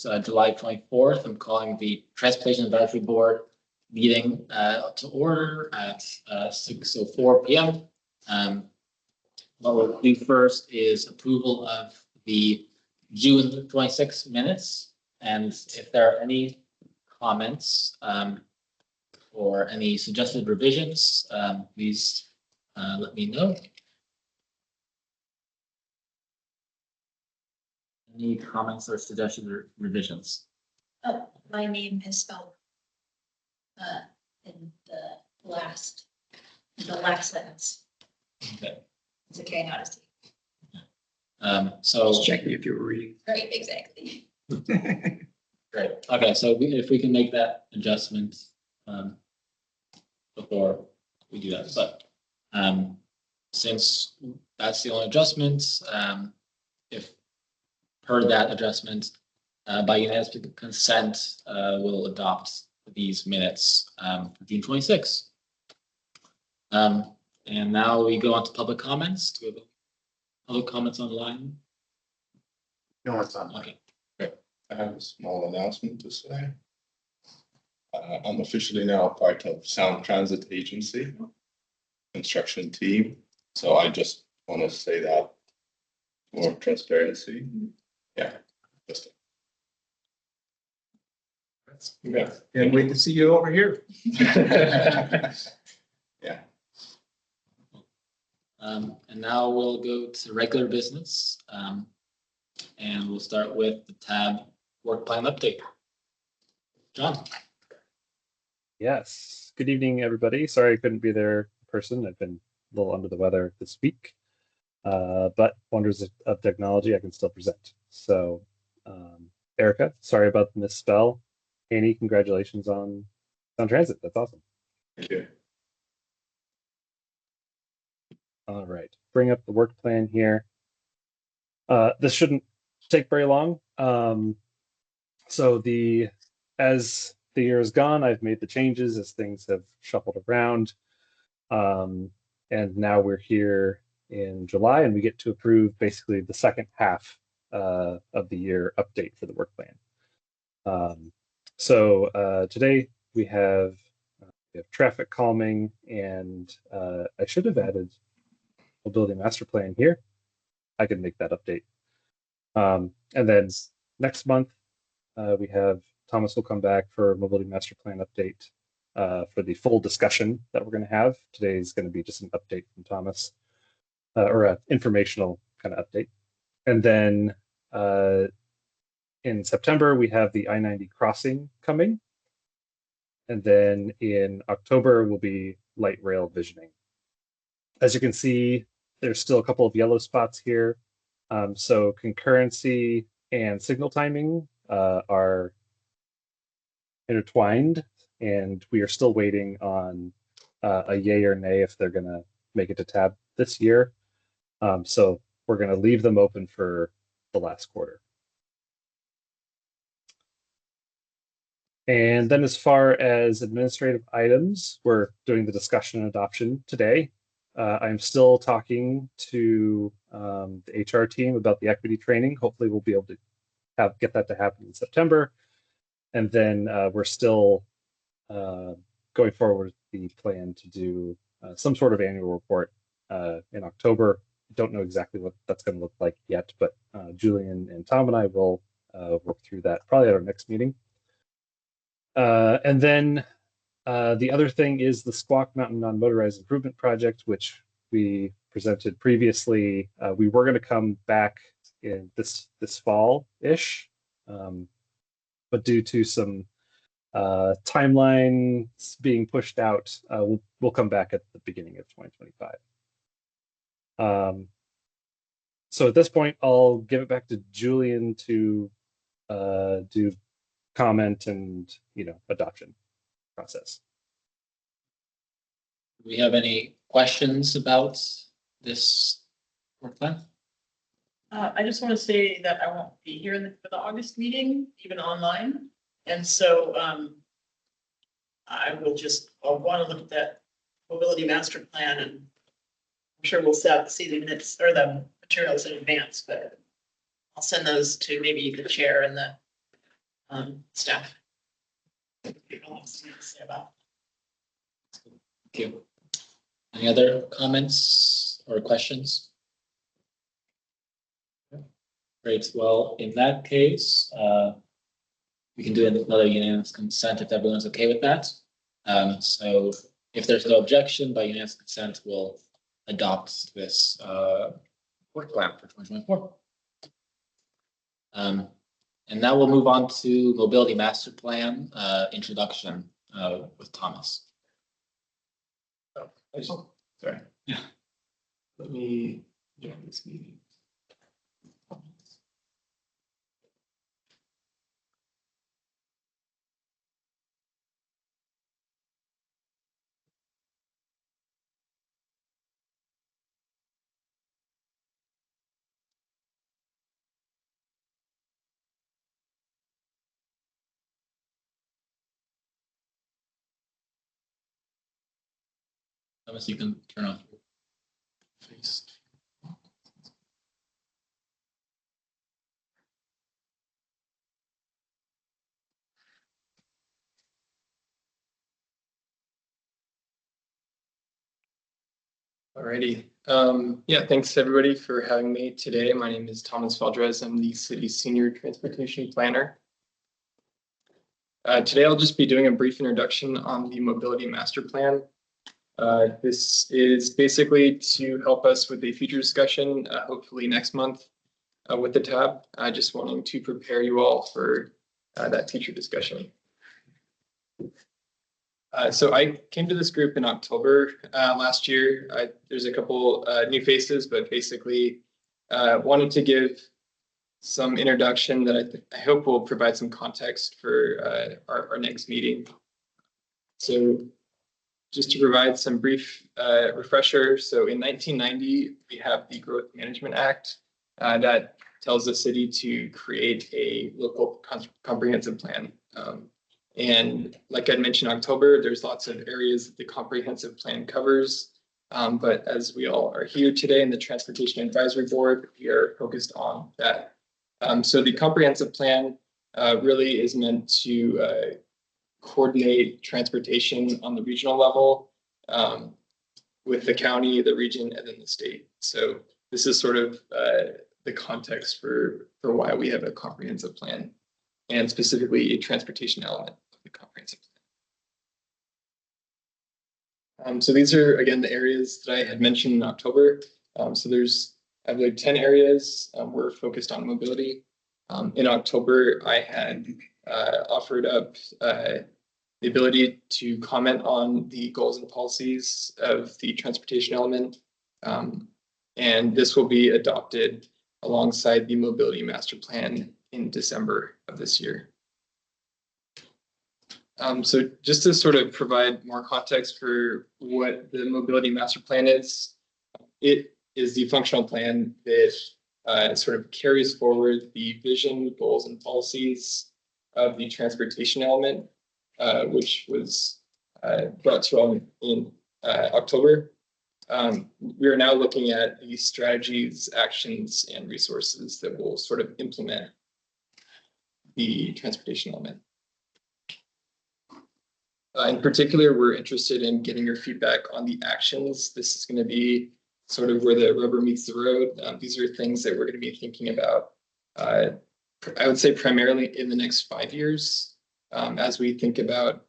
July 24th. I'm calling the Transportation Advisory Board meeting to order at 6:04 p.m. What we'll do first is approval of the June 26 minutes, and if there are any comments or any suggested revisions, please let me know. Any comments or suggested revisions? Oh, my name is spelled in the last sentence. Okay. It's a K, not a C. So Just checking if you were reading. Right, exactly. great. Okay, so if we can make that adjustment before we do that, but since that's the only adjustment, if per that adjustment, by unanimous consent, we'll adopt these minutes for June 26th. And now we go on to public comments. Do we have public comments online? No, it's not. Okay, great. I have a small announcement to say. I'm officially now part of Sound Transit Agency construction team. So I just want to say that for transparency. Yeah. Just Great. Can't wait to see you over here. yeah. And now we'll go to regular business. And we'll start with the tab work plan update. John. Yes. Good evening, everybody. Sorry I couldn't be there in person. I've been a little under the weather this week. But wonders of technology, I can still present. So, Erica, sorry about the misspell. Annie, congratulations on transit. That's awesome. Thank you. All right. Bring up the work plan here. This shouldn't take very long. So as the year has gone, I've made the changes as things have shuffled around. And now we're here in July and we get to approve basically the second half of the year update for the work plan. So today we have traffic calming, and I should have added mobility master plan here. I can make that update. And then next month, we have Thomas will come back for a mobility master plan update for the full discussion that we're going to have. Today is going to be just an update from Thomas, or an informational kind of update. And then in September, we have the I-90 crossing coming. And then in October will be light rail visioning. As you can see, there's still a couple of yellow spots here. So concurrency and signal timing are intertwined, and we are still waiting on a yay or nay if they're going to make it to tab this year. So we're going to leave them open for the last quarter. And then as far as administrative items, we're doing the discussion and adoption today. I'm still talking to the HR team about the equity training. Hopefully we'll be able to get that to happen in September. And then we're still going forward with the plan to do some sort of annual report in October. Don't know exactly what that's going to look like yet, but Julian and Tom and I will work through that probably at our next meeting. And then the other thing is the Squawk Mountain Non-Motorized Improvement Project, which we presented previously. We were going to come back in this fall-ish, but due to some timelines being pushed out, we'll come back at the beginning of 2025. So at this point, I'll give it back to Julian to do comment and adoption process. Do we have any questions about this work plan? I just want to say that I won't be here for the August meeting, even online. And so I'll want to look at that mobility master plan, and I'm sure we'll see the minutes or the materials in advance, but I'll send those to maybe the chair and the staff. People have something to say about. Thank you. Any other comments or questions? Great. Well, in that case, we can do another unanimous consent if everyone's okay with that. So if there's no objection, by unanimous consent, we'll adopt this work plan for 2024. And now we'll move on to mobility master plan introduction with Thomas. Sorry. Yeah. Let me join this meeting. Thomas, you can turn off your face. Alrighty. Yeah, thanks everybody for having me today. My name is Thomas Valdres. I'm the city's senior transportation planner. Today I'll just be doing a brief introduction on the mobility master plan. This is basically to help us with a future discussion, hopefully next month with the tab. Just wanting to prepare you all for that future discussion. So I came to this group in October last year. There's a couple new faces, but basically wanted to give some introduction that I hope will provide some context for our next meeting. So just to provide some brief refresher, so in 1990, we have the Growth Management Act that tells the city to create a local comprehensive plan. And like I mentioned, October, there's lots of areas that the comprehensive plan covers. But as we all are here today in the Transportation Advisory Board, we are focused on that. So the comprehensive plan really is meant to coordinate transportation on the regional level with the county, the region, and then the state. So this is sort of the context for why we have a comprehensive plan, and specifically a transportation element of the comprehensive plan. So these are, again, the areas that I had mentioned in October. So there's, I believe, 10 areas we're focused on mobility. In October, I had offered up the ability to comment on the goals and policies of the transportation element. And this will be adopted alongside the mobility master plan in December of this year. So just to sort of provide more context for what the mobility master plan is, it is the functional plan that sort of carries forward the vision, goals, and policies of the transportation element, which was brought to all in October. We are now looking at the strategies, actions, and resources that will sort of implement the transportation element. In particular, we're interested in getting your feedback on the actions. This is going to be sort of where the rubber meets the road. These are things that we're going to be thinking about, I would say primarily in the next 5 years, as we think about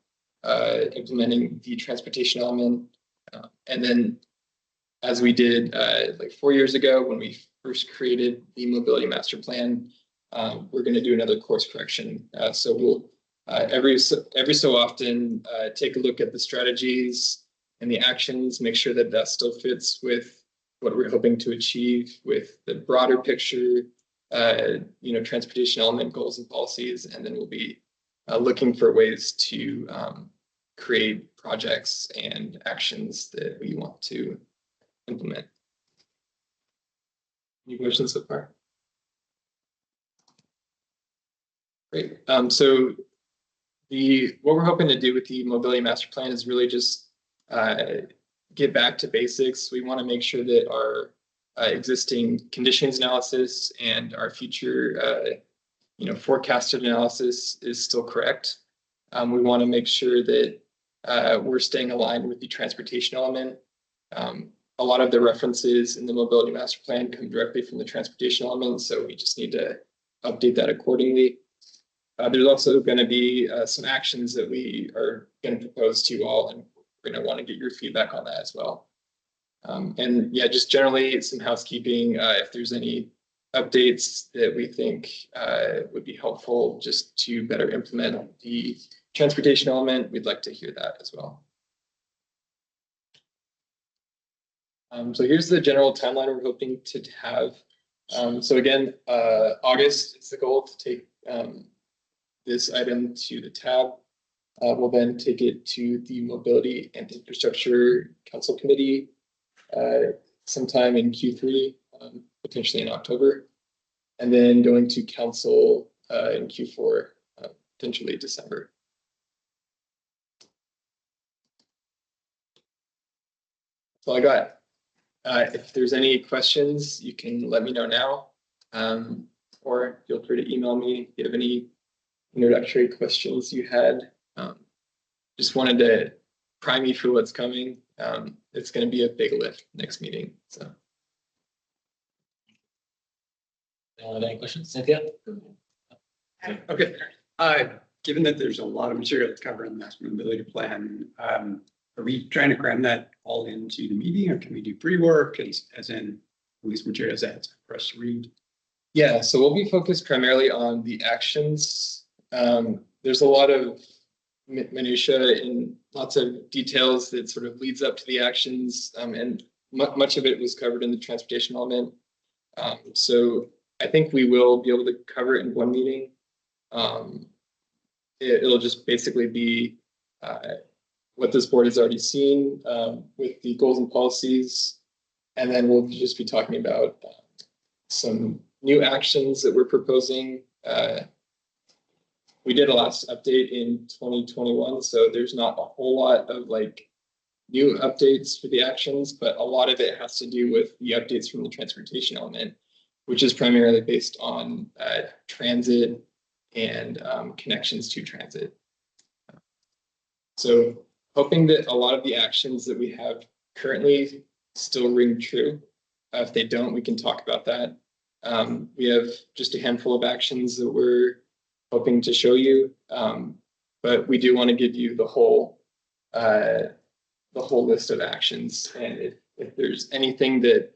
implementing the transportation element. And then as we did like 4 years ago when we first created the mobility master plan, we're going to do another course correction. So we'll every so often take a look at the strategies and the actions, make sure that that still fits with what we're hoping to achieve with the broader picture, transportation element goals and policies, and then we'll be looking for ways to create projects and actions that we want to implement. Any questions so far? Great. So what we're hoping to do with the mobility master plan is really just get back to basics. We want to make sure that our existing conditions analysis and our future forecasted analysis is still correct. We want to make sure that we're staying aligned with the transportation element. A lot of the references in the mobility master plan come directly from the transportation element, so we just need to update that accordingly. There's also going to be some actions that we are going to propose to you all, and we're going to want to get your feedback on that as well. And yeah, just generally some housekeeping. If there's any updates that we think would be helpful just to better implement the transportation element, we'd like to hear that as well. So here's the general timeline we're hoping to have. So again, August is the goal to take this item to the tab. We'll then take it to the Mobility and Infrastructure Council Committee sometime in Q3, potentially in October, and then going to Council in Q4, potentially December. That's all I got. If there's any questions, you can let me know now, or feel free to email me if you have any introductory questions you had. Just wanted to prime you for what's coming. It's going to be a big lift next meeting. So, Anyone have any questions? Cynthia? Okay. Given that there's a lot of material to cover in the master mobility plan, are we trying to cram that all into the meeting, or can we do pre-work as in these materials that for us to read? yeah, so we'll be focused primarily on the actions. There's a lot of minutia and lots of details that sort of leads up to the actions, and much of it was covered in the transportation element. So I think we will be able to cover it in one meeting. It'll just basically be what this board has already seen with the goals and policies, and then we'll just be talking about some new actions that we're proposing. We did a last update in 2021, so there's not a whole lot of like new updates for the actions, but a lot of it has to do with the updates from the transportation element, which is primarily based on transit and connections to transit. So hoping that a lot of the actions that we have currently still ring true. If they don't, we can talk about that. We have just a handful of actions that we're hoping to show you, but we do want to give you the whole list of actions. And if there's anything that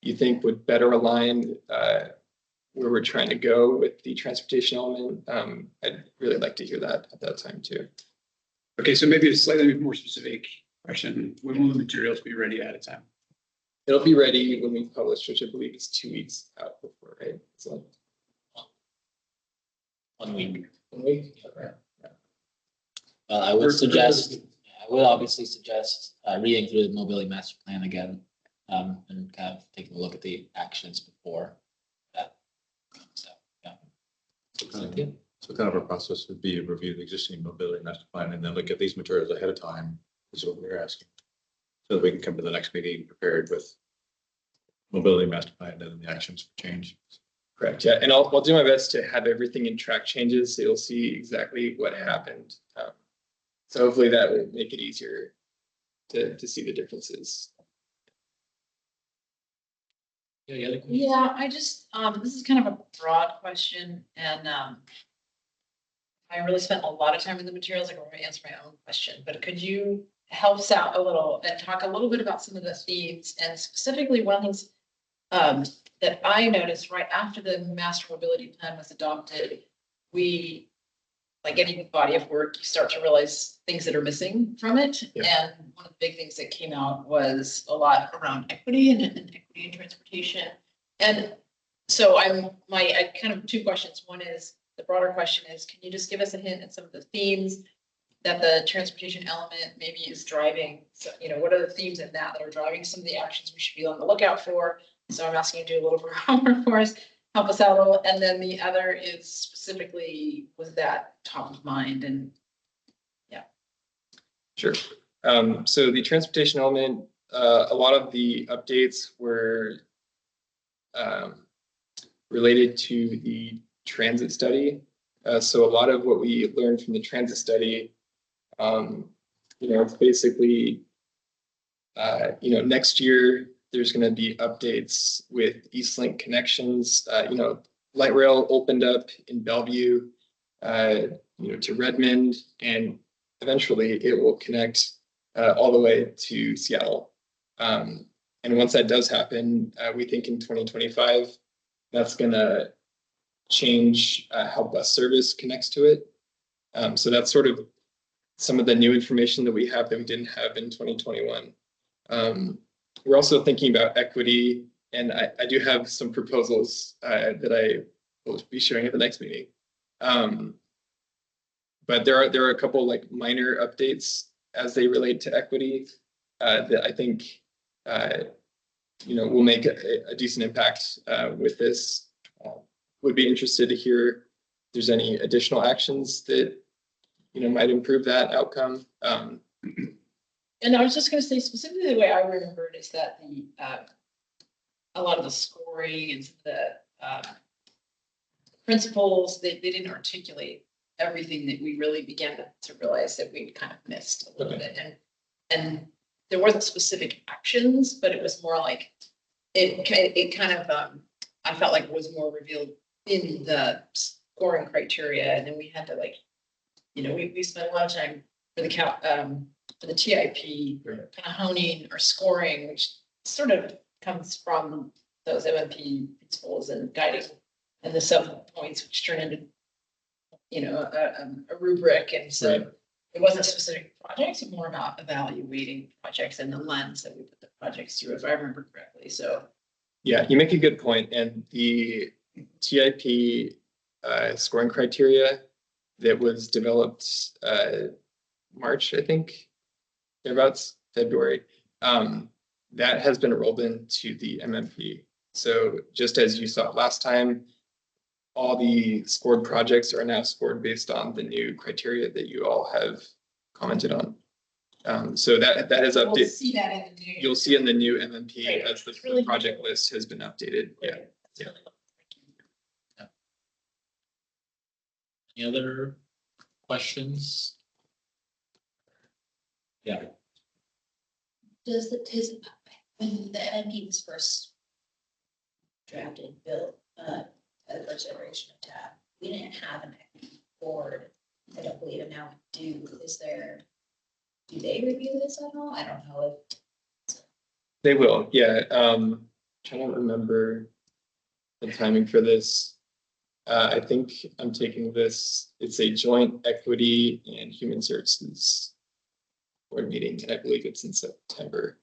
you think would better align where we're trying to go with the transportation element, I'd really like to hear that at that time too. Okay, so maybe a slightly more specific question. When will the materials be ready at a time? It'll be ready when we publish, which I believe is 2 weeks out before, right? So 1 week. 1 week. Okay. I would suggest, I would obviously suggest reading through the mobility master plan again, and kind of taking a look at the actions before that. So, yeah. So kind of our process would be to review the existing mobility master plan and then look at these materials ahead of time, is what we're asking. So that we can come to the next meeting prepared with mobility master plan and the actions for change. Correct. Yeah, and I'll do my best to have everything in track changes, so you'll see exactly what happened. So hopefully that will make it easier to see the differences. Yeah, I just, this is kind of a broad question, and I really spent a lot of time in the materials. I can answer my own question, but could you help us out a little and talk a little bit about some of the themes, and specifically one of the things that I noticed right after the master mobility plan was adopted, we, like any body of work, you start to realize things that are missing from it. Yeah. And one of the big things that came out was a lot around equity and equity in transportation. And so I kind of 2 questions. One is, the broader question is, can you just give us a hint at some of the themes that the transportation element maybe is driving? So, what are the themes in that are driving some of the actions we should be on the lookout for? So I'm asking you to do a little bit of homework for us, help us out a little. And then the other is specifically, was that top of mind? And yeah. Sure. So the transportation element, a lot of the updates were related to the transit study. So a lot of what we learned from the transit study, it's basically, next year there's going to be updates with Eastlink connections. Light rail opened up in Bellevue, to Redmond, and eventually it will connect all the way to Seattle. And once that does happen, we think in 2025, that's going to change how bus service connects to it. So that's sort of some of the new information that we have that we didn't have in 2021. We're also thinking about equity, and I do have some proposals that I will be sharing at the next meeting. But there are a couple like minor updates as they relate to equity that I think will make a decent impact with this. Would be interested to hear if there's any additional actions that might improve that outcome. And I was just going to say specifically the way I remember it is that a lot of the scoring and some of the principles, they didn't articulate everything that we really began to realize that we'd kind of missed a little bit. And there wasn't specific actions, but it was more like it kind of I felt like it was more revealed in the scoring criteria, and then we had to we spent a lot of time for the TIP kind of honing our scoring, which sort of comes from those MMP principles and guiding and the 7 points, which turn into a rubric. And so it wasn't specific projects, more about evaluating projects and the lens that we put the projects through, if I remember correctly. So yeah, you make a good point. And the TIP scoring criteria that was developed March, I think, about February, that has been rolled into the MMP. So just as you saw last time, all the scored projects are now scored based on the new criteria that you all have commented on. So that is updated. we'll see that in the new. You'll see in the new MMP Great. as the Really project list has been updated. Yeah. That's really helpful. Thank you. Any other questions? Yeah. When the NMP was first drafted, built, at the first iteration of TAB, we didn't have an equity board. I don't believe, and now we do. Do they review this at all? I don't know if. They will, yeah. Trying to remember the timing for this. I think I'm taking this, it's a joint equity and human services board meeting, and I believe it's in September.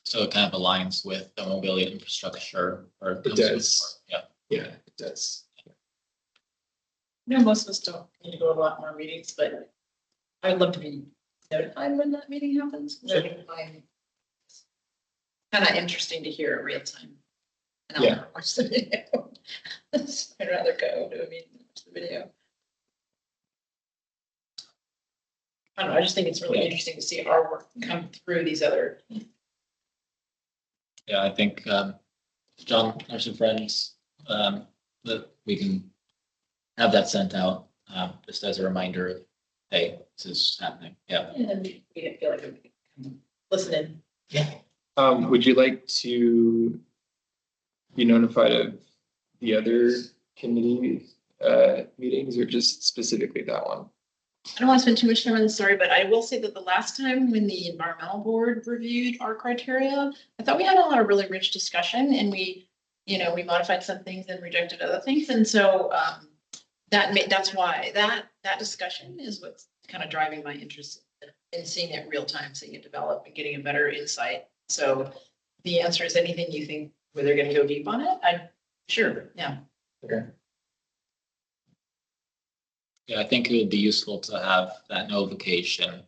So it kind of aligns with the mobility infrastructure or. It does. Yeah. Yeah, it does. Most of us don't need to go to a lot more meetings, but I'd love to be notified when that meeting happens. Sure. Kind of interesting to hear it real time. And I'll Yeah. never watch the video. I'd rather go to a meeting than watch the video. I don't know, I just think it's really interesting to see our work come through these other. Yeah, I think, John, our some friends, that we can have that sent out, just as a reminder of, hey, this is happening. Yeah. And we didn't feel like I'm listening. Would you like to be notified of the other committee meetings or just specifically that one? I don't want to spend too much time on this story, but I will say that the last time when the environmental board reviewed our criteria, I thought we had a lot of really rich discussion, and we modified some things and rejected other things. And so that's why that discussion is what's kind of driving my interest in seeing it real time, seeing it develop and getting a better insight. So the answer is anything you think where they're going to go deep on it. Sure. Yeah. Okay. Yeah, I think it would be useful to have that notification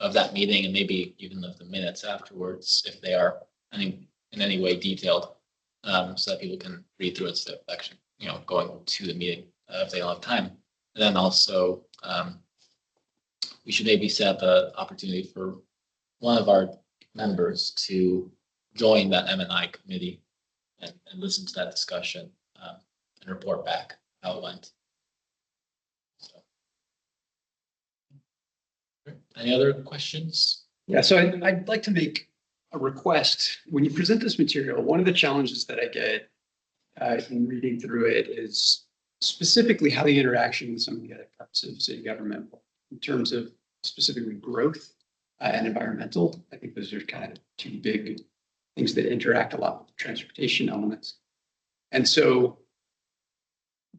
of that meeting and maybe even of the minutes afterwards, if they are in any way detailed, so that people can read through its section, going to the meeting if they don't have time. And then also, we should maybe set the opportunity for one of our members to join that M&I committee and listen to that discussion, and report back how it went. So. Any other questions? Yeah, so I'd like to make a request. When you present this material, one of the challenges that I get in reading through it is specifically how the interaction with some of the other parts of city government in terms of specifically growth and environmental. I think those are kind of two big things that interact a lot with the transportation elements. And so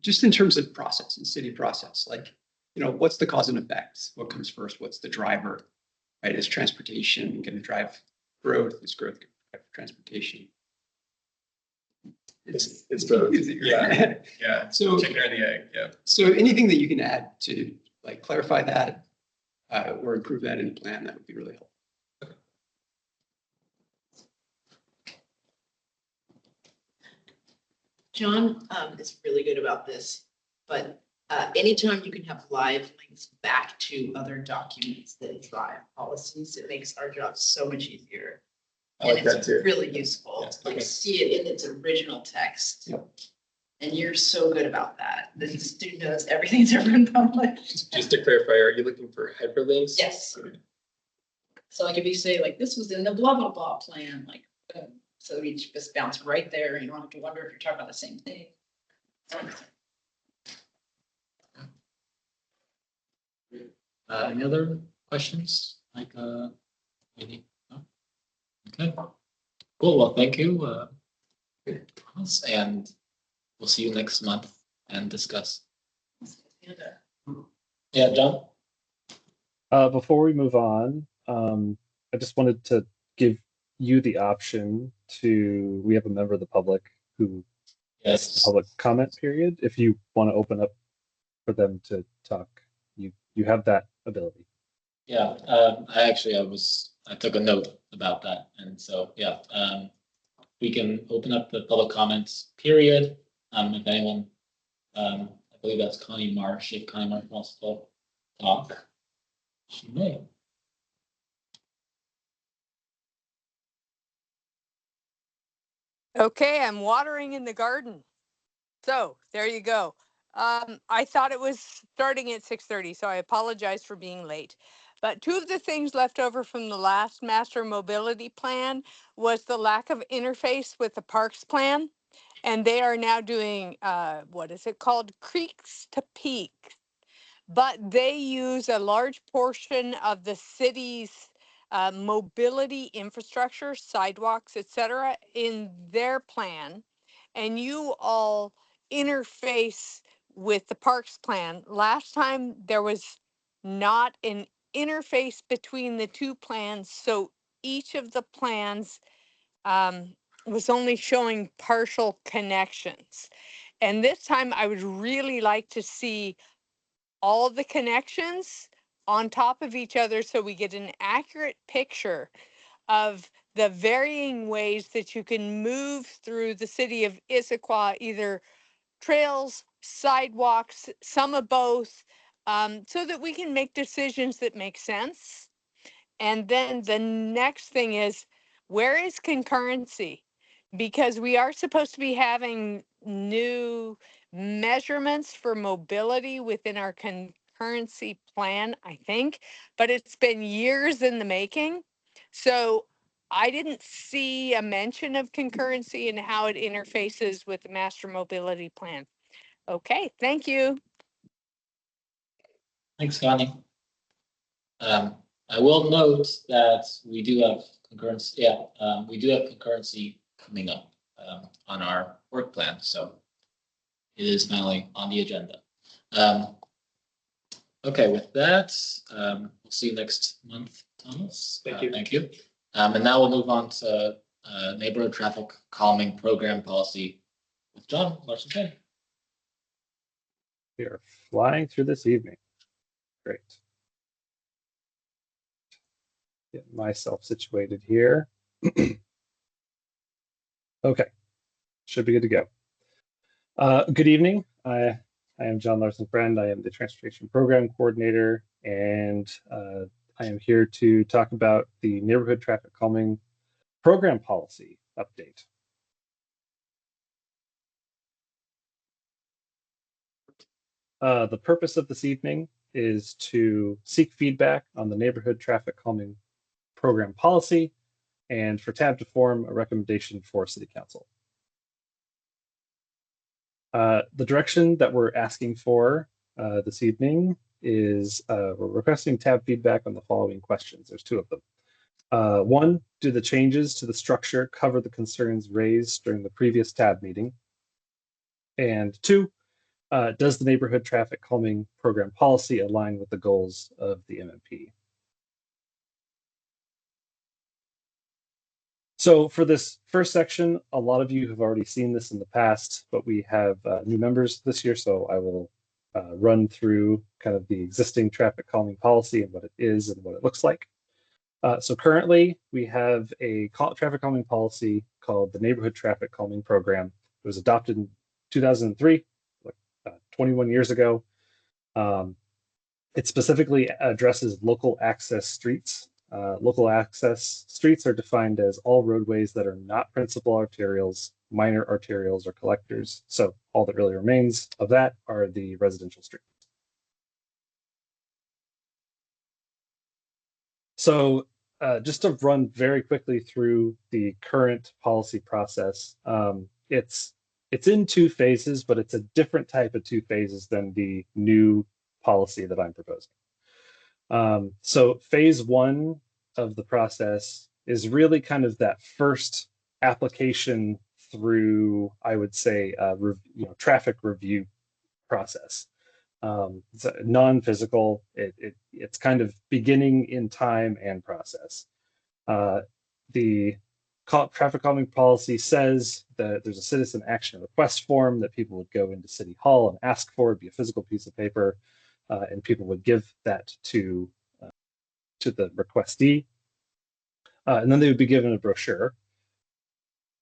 just in terms of process and city process, like, what's the cause and effects? What comes first? What's the driver? Right? Is transportation going to drive growth? Is growth going to drive transportation? It's both. Yeah. Yeah. So Chicken or the egg. Yeah. So anything that you can add to like clarify that or improve that in the plan, that would be really helpful. John is really good about this, but anytime you can have live links back to other documents that drive policies, it makes our job so much easier. I like And that it's too. really useful Yeah, to like okay. see it in its original text. Yep. And you're so good about that. The student knows everything's ever been published. Just to clarify, are you looking for hyperlinks? Yes. So like if you say like, this was in the blah, blah, blah plan, like, so we just bounce right there. You don't have to wonder if you're talking about the same thing. Any other questions? Like, maybe? No? Okay. Cool. Well, thank you. Thomas, and we'll see you next month and discuss. Yeah, John? Before we move on, I just wanted to give you the option to, we have a member of the public who has Yes. a public comment period. If you want to open up for them to talk, you have that ability. Yeah, I took a note about that. And so, yeah, we can open up the public comments period. If anyone, I believe that's Connie Marsh, if Connie Marsh wants to talk, she may. Okay, I'm watering in the garden. So there you go. I thought it was starting at 6:30, so I apologize for being late. But two of the things left over from the last master mobility plan was the lack of interface with the parks plan. And they are now doing, what is it called? Creeks to Peaks. But they use a large portion of the city's mobility infrastructure, sidewalks, et cetera, in their plan. And you all interface with the parks plan. Last time there was not an interface between the two plans, so each of the plans was only showing partial connections. And this time I would really like to see all the connections on top of each other so we get an accurate picture of the varying ways that you can move through the city of Issaquah, either trails, sidewalks, some of both, so that we can make decisions that make sense. And then the next thing is, where is concurrency? Because we are supposed to be having new measurements for mobility within our concurrency plan, I think, but it's been years in the making. So I didn't see a mention of concurrency and how it interfaces with the master mobility plan. Okay, thank you. Thanks, Connie. I will note that we do have concurrency. Yeah, we do have concurrency coming up on our work plan, so it is finally on the agenda. Okay, with that, we'll see you next month, Thomas. Thank you. Thank you. And now we'll move on to neighborhood traffic calming program policy with John Larson. We are flying through this evening. Great. Get myself situated here. Okay, should be good to go. Good evening. I am John Larson Friend. I am the Transportation Program Coordinator, and I am here to talk about the Neighborhood Traffic Calming Program Policy update. The purpose of this evening is to seek feedback on the neighborhood traffic calming program policy and for TAB to form a recommendation for City Council. The direction that we're asking for this evening is we're requesting TAB feedback on the following questions. There's two of them. One, do the changes to the structure cover the concerns raised during the previous TAB meeting? And two, does the neighborhood traffic calming program policy align with the goals of the MMP? So for this first section, a lot of you have already seen this in the past, but we have new members this year, so I will run through kind of the existing traffic calming policy and what it is and what it looks like. So currently, we have a traffic calming policy called the Neighborhood Traffic Calming Program. It was adopted in 2003, like 21 years ago. It specifically addresses local access streets. Local access streets are defined as all roadways that are not principal arterials, minor arterials, or collectors. So all that really remains of that are the residential streets. So just to run very quickly through the current policy process, it's in two phases, but it's a different type of two phases than the new policy that I'm proposing. So phase one of the process is really kind of that first application through, I would say, traffic review process. It's non-physical. It's kind of beginning in time and process. The traffic calming policy says that there's a citizen action request form that people would go into City Hall and ask for. It'd be a physical piece of paper, and people would give that to the requestee, and then they would be given a brochure.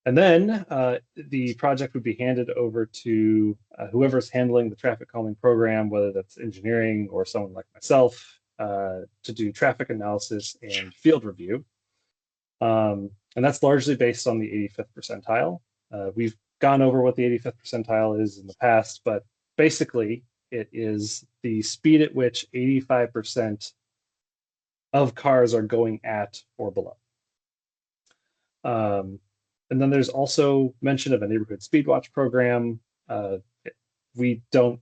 And then the project would be handed over to whoever's handling the traffic calming program, whether that's engineering or someone like myself, to do traffic analysis and field review. And that's largely based on the 85th percentile. We've gone over what the 85th percentile is in the past, but basically it is the speed at which 85% of cars are going at or below. And then there's also mention of a neighborhood speed watch program. We don't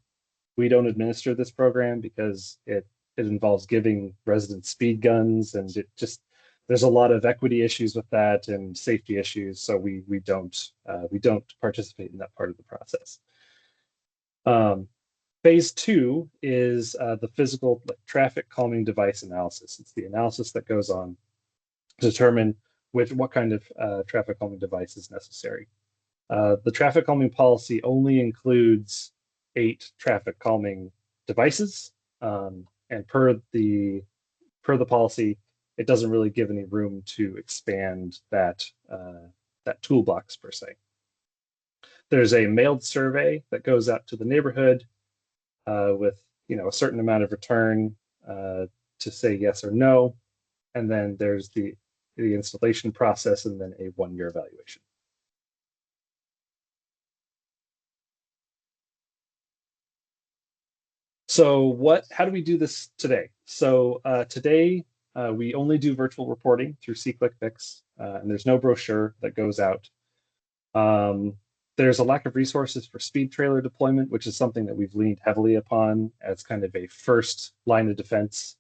administer this program because it involves giving residents speed guns, and there's a lot of equity issues with that and safety issues. So we don't participate in that part of the process. Phase two is the physical traffic calming device analysis. It's the analysis that goes on to determine what kind of traffic calming device is necessary. The traffic calming policy only includes 8 traffic calming devices, and per the policy, it doesn't really give any room to expand that toolbox per se. There's a mailed survey that goes out to the neighborhood with a certain amount of return to say yes or no, and then there's the installation process and then a 1-year evaluation. So how do we do this today? So today we only do virtual reporting through SeeClickFix, and there's no brochure that goes out. There's a lack of resources for speed trailer deployment, which is something that we've leaned heavily upon as kind of a first line of defense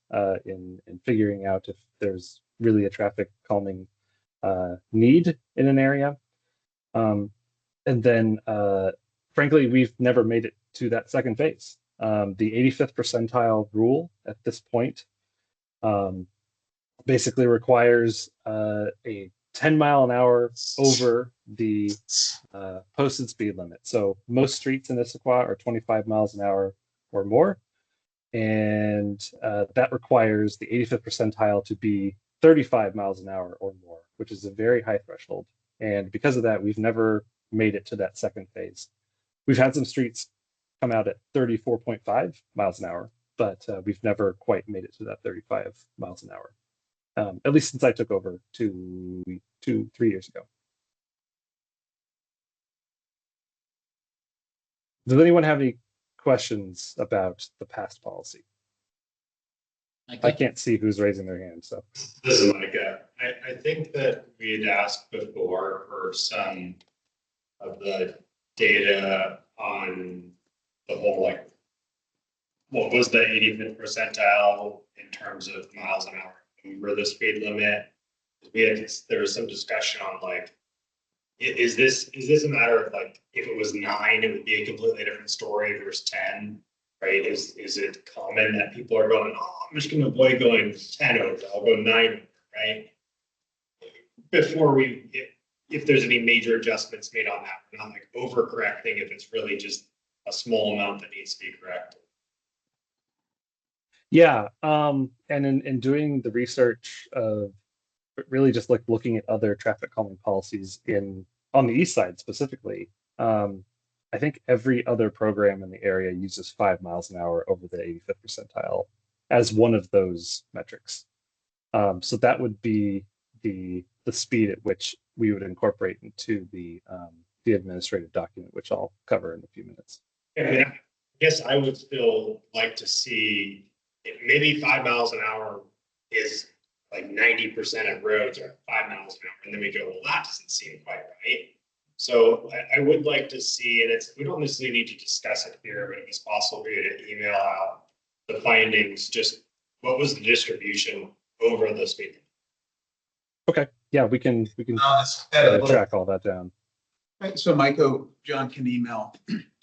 in figuring out if there's really a traffic calming need in an area. And then, frankly, we've never made it to that second phase. The 85th percentile rule at this point basically requires a 10-mile-an-hour over the posted speed limit. So most streets in Issaquah are 25 miles an hour or more. And that requires the 85th percentile to be 35 miles an hour or more, which is a very high threshold. And because of that, we've never made it to that second phase. We've had some streets come out at 34.5 miles an hour, but we've never quite made it to that 35 miles an hour, at least since I took over 3 years ago. Does anyone have any questions about the past policy? I Okay. can't see who's raising their hand, so. This is Micah. I think that we had asked before for some of the data on the whole, like, what was the 85th percentile in terms of miles an hour over the speed limit? There was some discussion on like, is this a matter of like, if it was 9, it would be a completely different story versus 10, right? Is it common that people are going, oh, I'm just going to avoid going 10 over, I'll go 9 over, right? Before if there's any major adjustments made on that, we're not like overcorrecting if it's really just a small amount that needs to be corrected. Yeah, and in doing the research of really just like looking at other traffic calming policies on the east side specifically, I think every other program in the area uses 5 miles an hour over the 85th percentile as one of those metrics. So that would be the speed at which we would incorporate into the administrative document, which I'll cover in a few minutes. And I guess I would still like to see maybe 5 miles an hour is like 90% of roads are 5 miles an hour. And then we go, well, that doesn't seem quite right. So I would like to see, and we don't necessarily need to discuss it here, but if it's possible for you to email out the findings, just what was the distribution over the speed limit? Okay, yeah, we can track all that down. Right, so Michael, John can email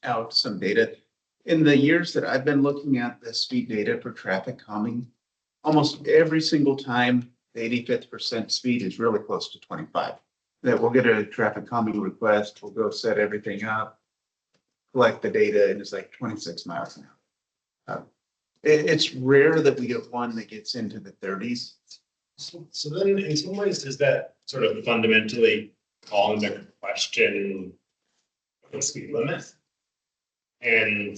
out some data. In the years that I've been looking at the speed data for traffic calming, almost every single time the 85th percent speed is really close to 25. That we'll get a traffic calming request, we'll go set everything up, collect the data, and it's like 26 miles an hour. It's rare that we get one that gets into the 30s. So then in some ways, does that sort of fundamentally call into question the speed limit? And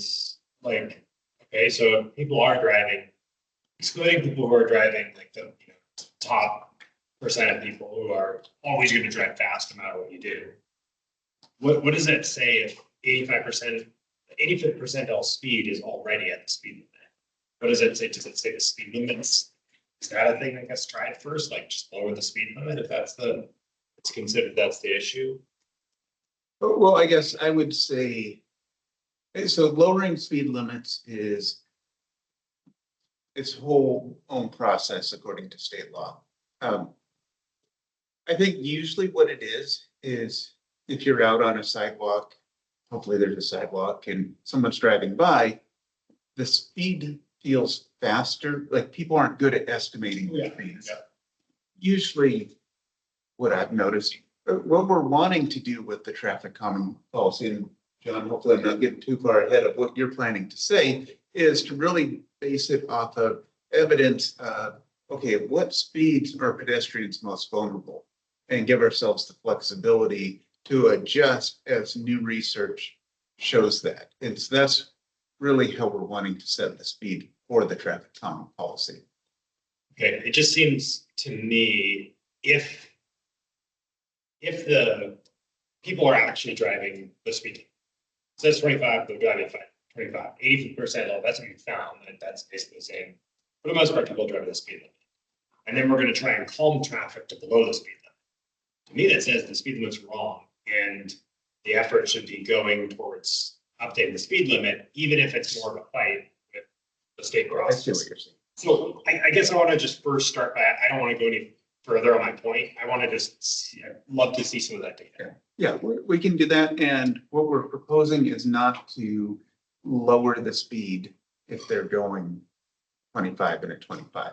like, okay, so people are driving, excluding people who are driving like the top percent of people who are always going to drive fast no matter what you do. What does that say if 85%, 85th percentile speed is already at the speed limit? What does it say? Does it say the speed limits? Is that a thing that gets tried first? Like just lower the speed limit if it's considered that's the issue? Well, I guess I would say, so lowering speed limits is its whole own process according to state law. I think usually what it is if you're out on a sidewalk, hopefully there's a sidewalk and someone's driving by, the speed feels faster. Like people aren't good at estimating the speeds. Yeah. Usually what I've noticed, what we're wanting to do with the traffic calming policy, and John, hopefully I'm not getting too far ahead of what you're planning to say, is to really base it off of evidence of, okay, what speeds are pedestrians most vulnerable? And give ourselves the flexibility to adjust as new research shows that. And so that's really how we're wanting to set the speed for the traffic calming policy. Okay, it just seems to me if the people are actually driving the speed limit, it says 25, they're driving 25, 80%, that's what you found, and that's basically saying, for the most part, people drive the speed limit. And then we're going to try and calm traffic to below the speed limit. To me, that says the speed limit's wrong, and the effort should be going towards updating the speed limit, even if it's more of a fight with the state process. So I guess I want to just first start by, I don't want to go any further on my point. I want to just I'd love to see some of that data. Yeah, we can do that. And what we're proposing is not to lower the speed if they're going 25 and a 25.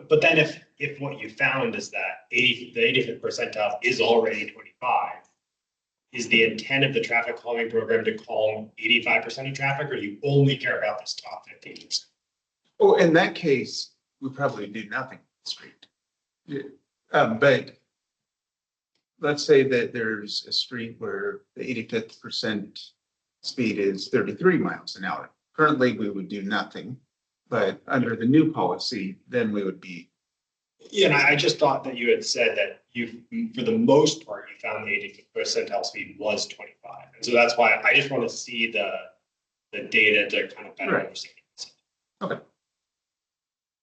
But then if what you found is that the 85th percentile is already 25, is the intent of the traffic calming program to calm 85% of traffic, or do you only care about this top 15%? Oh, in that case, we probably do nothing on the street. But let's say that there's a street where the 85th percent speed is 33 miles an hour. Currently, we would do nothing. But under the new policy, then we would be. Yeah, and I just thought that you had said that for the most part, you found the 85th percentile speed was 25. And so that's why I just want to see the data to kind of better Right. understand.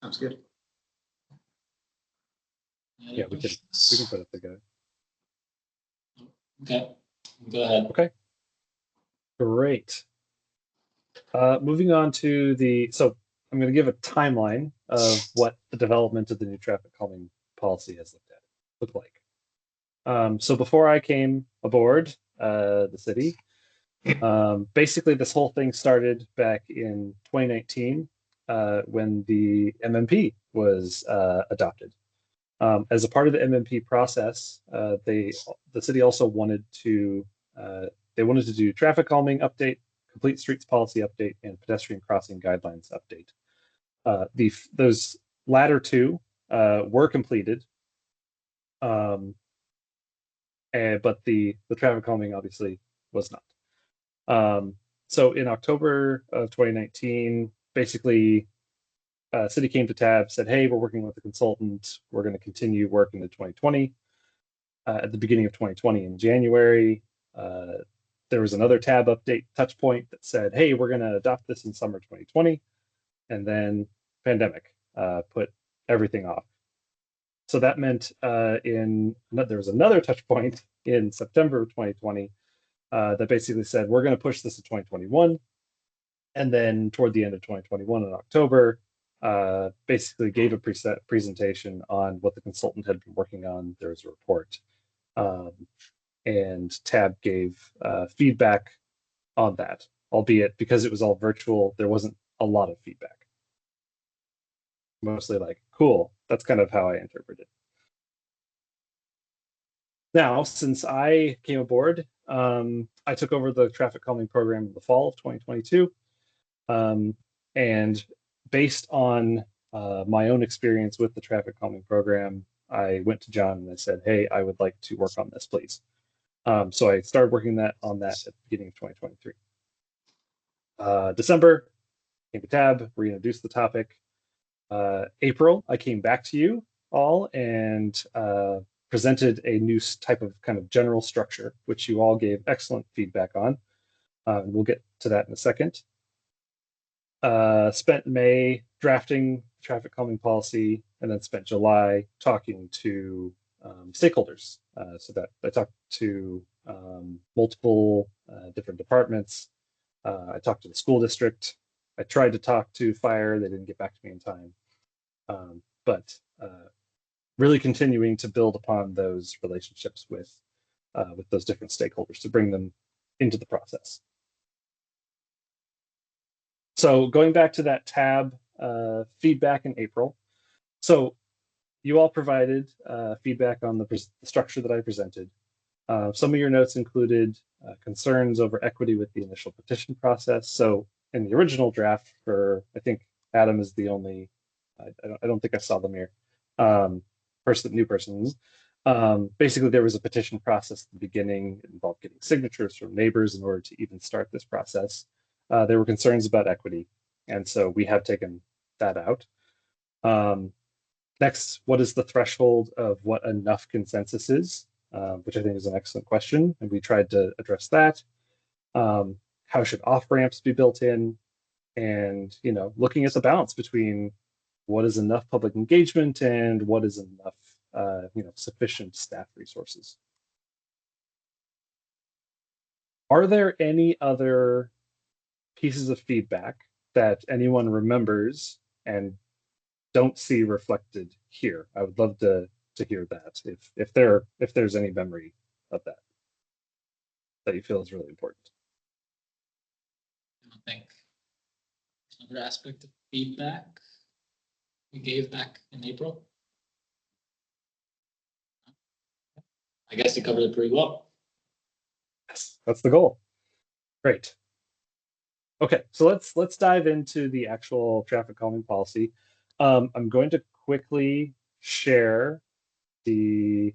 Sounds good. Any other Yeah, we can questions? put it together. Okay, go ahead. Okay. Great. Moving on to so I'm going to give a timeline of what the development of the new traffic calming policy has looked like. So before I came aboard the city, basically this whole thing started back in 2019 when the MMP was adopted. As a part of the MMP process, the city also wanted to do traffic calming update, complete streets policy update, and pedestrian crossing guidelines update. Those latter two were completed, but the traffic calming obviously was not. So in October of 2019, basically, city came to TAB, said, "Hey, we're working with the consultant. We're going to continue work into 2020." At the beginning of 2020, in January, there was another TAB update touch point that said, "Hey, we're going to adopt this in summer 2020," and then pandemic put everything off. So that meant there was another touch point in September of 2020 that basically said, "We're going to push this to 2021," and then toward the end of 2021 in October, basically gave a presentation on what the consultant had been working on. There was a report. And TAB gave feedback on that, albeit because it was all virtual, there wasn't a lot of feedback. Mostly like, cool, that's kind of how I interpret it. Now, since I came aboard, I took over the traffic calming program in the fall of 2022. And based on my own experience with the traffic calming program, I went to John and I said, "Hey, I would like to work on this, please." So I started working on that at the beginning of 2023. December, came to TAB, reintroduced the topic. April, I came back to you all and presented a new type of kind of general structure, which you all gave excellent feedback on. We'll get to that in a second. Spent May drafting traffic calming policy, and then spent July talking to stakeholders. So that I talked to multiple different departments. I talked to the school district. I tried to talk to fire. They didn't get back to me in time. But really continuing to build upon those relationships with those different stakeholders to bring them into the process. So going back to that TAB feedback in April. So you all provided feedback on the structure that I presented. Some of your notes included concerns over equity with the initial petition process. So in the original draft I think Adam is the only, I don't think I saw them here, new persons. Basically, there was a petition process at the beginning. It involved getting signatures from neighbors in order to even start this process. There were concerns about equity, and so we have taken that out. Next, what is the threshold of what enough consensus is, which I think is an excellent question, and we tried to address that. How should off-ramps be built in? And, looking at the balance between what is enough public engagement and what is enough, sufficient staff resources. Are there any other pieces of feedback that anyone remembers and don't see reflected here? I would love to hear that if there's any memory of that you feel is really important. I don't think another aspect of feedback we gave back in April. I guess you covered it pretty well. Yes, that's the goal. Great. Okay, so let's dive into the actual traffic calming policy. I'm going to quickly share the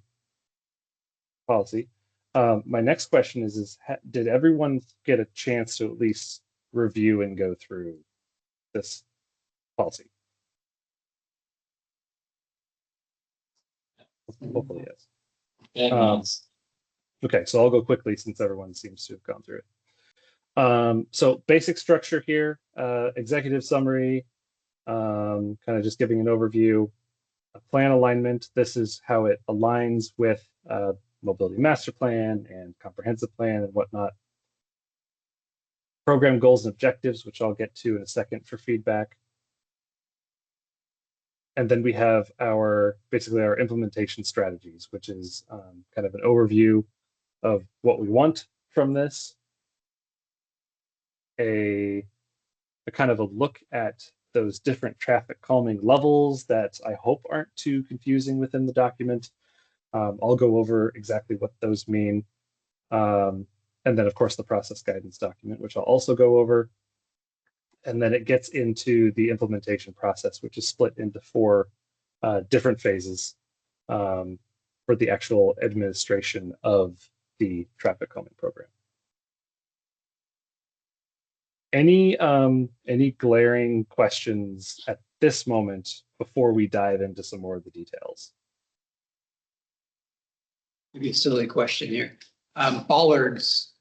policy. My next question is did everyone get a chance to at least review and go through this policy? Hopefully, yes. Yeah, Okay, so I'll go quickly since everyone seems to have gone through it. So basic structure here, executive summary, kind of just giving an overview. Plan alignment, this is how it aligns with mobility master plan and comprehensive plan and whatnot. Program goals and objectives, which I'll get to in a second for feedback. And then we have basically our implementation strategies, which is kind of an overview of what we want from this, a kind of a look at those different traffic calming levels that I hope aren't too confusing within the document. I'll go over exactly what those mean. And then, of course, the process guidance document, which I'll also go over. And then it gets into the implementation process, which is split into 4 different phases for the actual administration of the traffic calming program. Any glaring questions at this moment before we dive into some more of the details? Maybe a silly question here. Bollards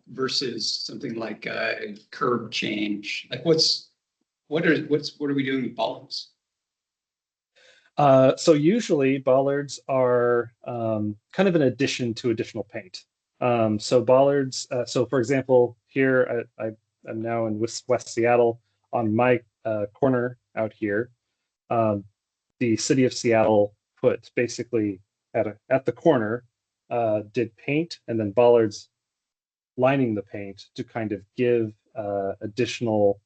versus something like curb change. Like what are we doing with bollards? So usually bollards are kind of an addition to additional paint. So bollards, so for example, here I'm now in West Seattle. On my corner out here, the city of Seattle put basically at the corner, did paint and then bollards lining the paint to kind of give additional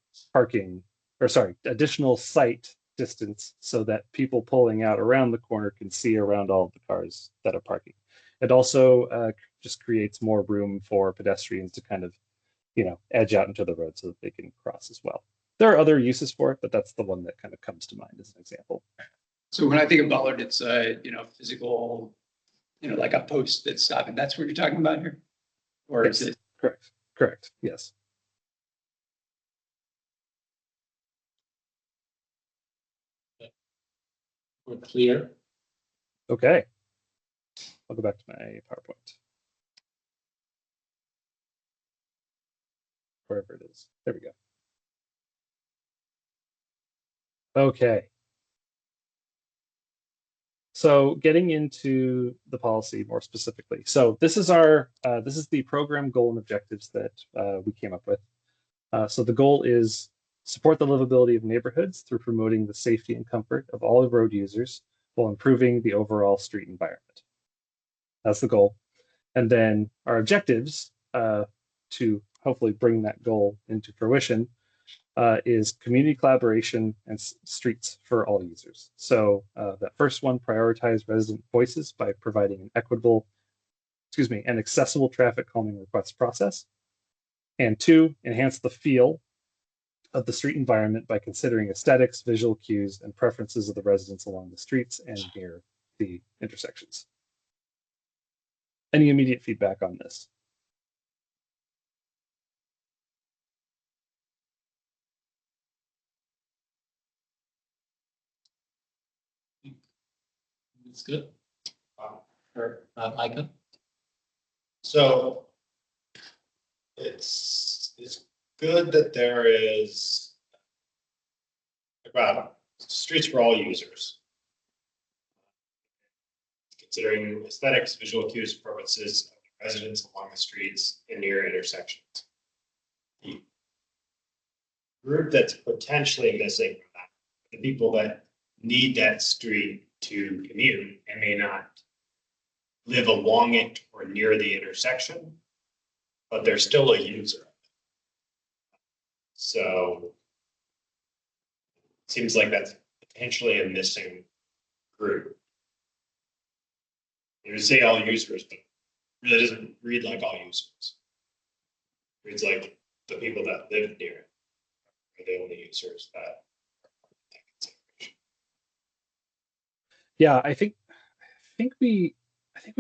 additional sight distance so that people pulling out around the corner can see around all of the cars that are parking. It also just creates more room for pedestrians to kind of, edge out into the road so that they can cross as well. There are other uses for it, but that's the one that kind of comes to mind as an example. So when I think of bollard, it's physical, like a post that's stopping. That's what you're talking about here? Or yes. Is it? Correct. Yes. We're clear. Okay. I'll go back to my PowerPoint. Wherever it is. There we go. Okay. So getting into the policy more specifically. So this is the program goal and objectives that we came up with. So the goal is support the livability of neighborhoods through promoting the safety and comfort of all road users while improving the overall street environment. That's the goal. And then our objectives to hopefully bring that goal into fruition is community collaboration and streets for all users. So that first one, prioritize resident voices by providing an accessible traffic calming request process. And 2, enhance the feel of the street environment by considering aesthetics, visual cues, and preferences of the residents along the streets and near the intersections. Any immediate feedback on this? It's good. Micah? So it's good that there is about streets for all users. Considering aesthetics, visual cues, preferences of residents along the streets and near intersections. The group that's potentially missing from that, the people that need that street to commute and may not live along it or near the intersection, but they're still a user. So it seems like that's potentially a missing group. You say all users, but really doesn't read like all users. It reads like the people that live near it are the only users that. Yeah, I think we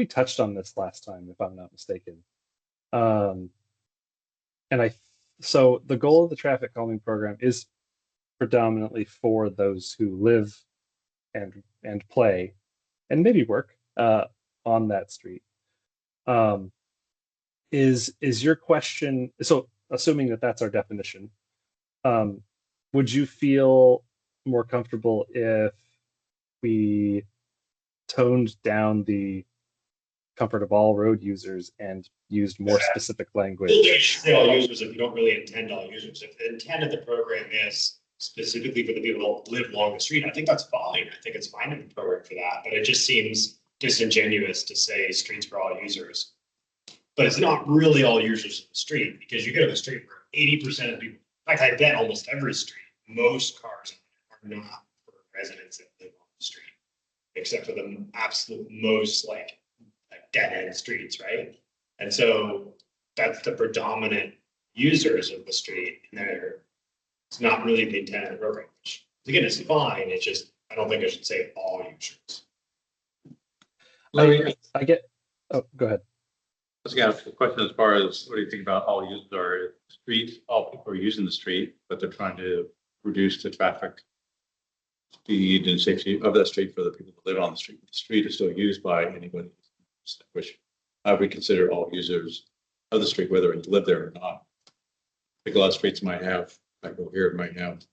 touched on this last time, if I'm not mistaken. So the goal of the traffic calming program is predominantly for those who live and play and maybe work on that street. Is your question, so assuming that that's our definition, would you feel more comfortable if we toned down the comfort of all road users and used more specific language? Say all users if you don't really intend all users. If the intent of the program is specifically for the people that live along the street, I think that's fine. I think it's fine to program for that, but it just seems disingenuous to say streets for all users. But it's not really all users of the street, because you go to the street where 80% of people, in fact, I bet almost every street, most cars are not for residents that live on the street, except for the absolute most like dead end streets, right? And so that's the predominant users of the street, and it's not really the intent of the program, which again is fine. It's just, I don't think I should say all users. I get, oh, go ahead. I was gonna ask a question as far as what do you think about all users are streets, all people are using the street, but they're trying to reduce the traffic speed and safety of that street for the people that live on the street. The street is still used by anybody, which I would consider all users of the street, whether they live there or not. I think a lot of streets might have, like over here, might have,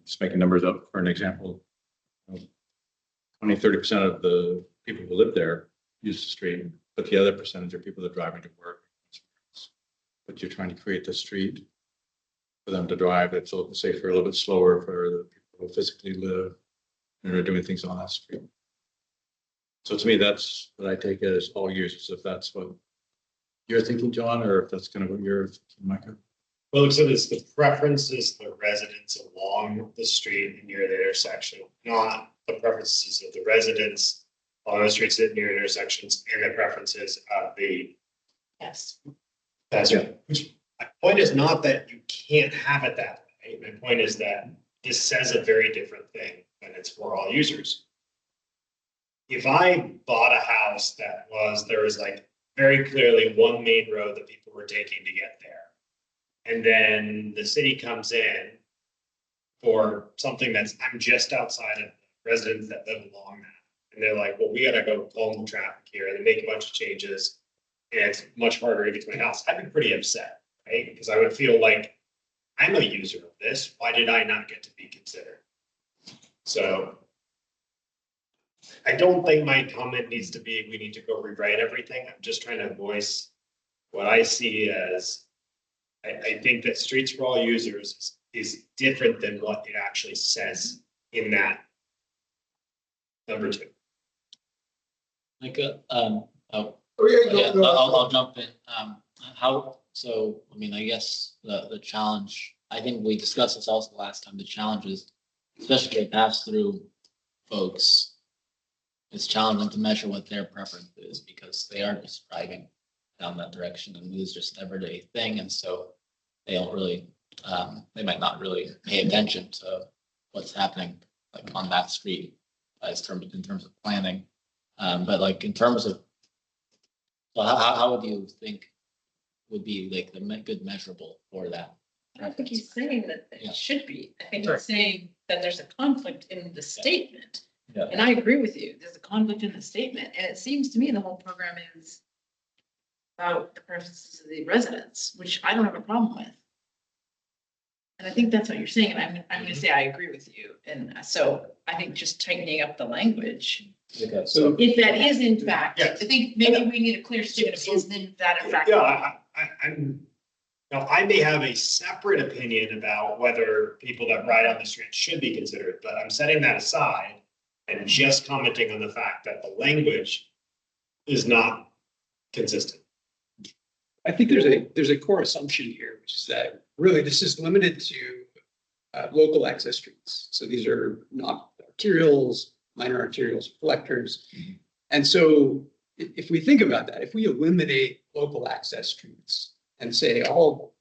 just making numbers up for an example, 20–30% of the people who live there use the street, but the other percentage are people that are driving to work. But you're trying to create the street for them to drive. It's a little safer, a little bit slower for the people who physically live and are doing things on that street. So to me, that's what I take as all users, if that's what you're thinking, John, or if that's kind of what you're thinking, Micah. Well, so this, the preferences, the residents along the street and near the intersection, not the preferences of the residents on the streets that near intersections and the preferences of the. Yes. That's right. Which my point is not that you can't have it that way. My point is that this says a very different thing when it's for all users. If I bought a house that there was like very clearly one main road that people were taking to get there, and then the city comes in for something I'm just outside of residents that live along that, and they're like, well, we gotta go calm the traffic here, and they make a bunch of changes, and it's much harder to get to my house. I'd be pretty upset, right? Because I would feel like I'm a user of this. Why did I not get to be considered? So I don't think my comment needs to be, we need to go rewrite everything. I'm just trying to voice what I see as, I think that streets for all users is different than what it actually says in that number 2. Like, Oh, yeah, go. I'll jump in. So, I mean, I guess the challenge, I think we discussed this also last time, the challenge is, especially for pass-through folks, it's challenging to measure what their preference is because they are just driving down that direction and it's just an everyday thing. And so they don't really, they might not really pay attention to what's happening like on that street in terms of planning. But like in terms of, so how would you think would be like the good measurable for that? I don't think he's saying that Yeah. it should be. I think Sure. he's saying that there's a conflict in the statement. Yeah. And I agree with you. There's a conflict in the statement. And it seems to me the whole program is about the preferences of the residents, which I don't have a problem with. And I think that's what you're saying. And I'm going to say I agree with you. And so I think just tightening up the language. Okay, So If that is in fact, I Yes. think maybe we need a clear statement of is in that in fact. Yeah, now I may have a separate opinion about whether people that ride on the street should be considered, but I'm setting that aside and just commenting on the fact that the language is not consistent. I think there's a core assumption here, which is that really this is limited to local access streets. So these are not arterials, minor arterials, collectors. And so if we think about that, if we eliminate local access streets and say all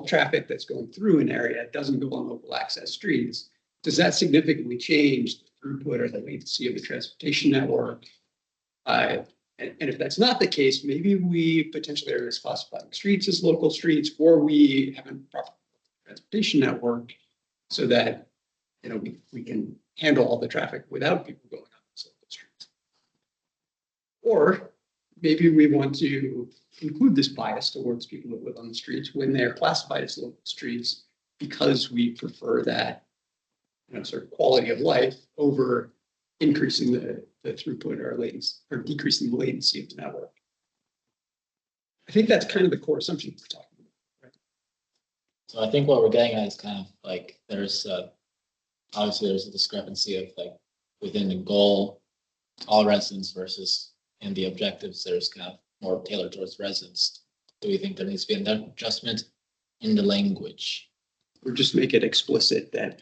traffic that's going through an area doesn't go on local access streets, does that significantly change the throughput or the latency of the transportation network? And if that's not the case, maybe we potentially are classifying streets as local streets, or we have a proper transportation network so that we can handle all the traffic without people going on those local streets. Or maybe we want to include this bias towards people that live on the streets when they're classified as local streets, because we prefer that, sort of quality of life over increasing the throughput or latency, or decreasing the latency of the network. I think that's kind of the core assumption we're talking about. So I think what we're getting at is kind of like there's obviously there's a discrepancy of like within the goal, all residents versus in the objectives, there's kind of more tailored towards residents. Do we think there needs to be an adjustment in the language? Or just make it explicit that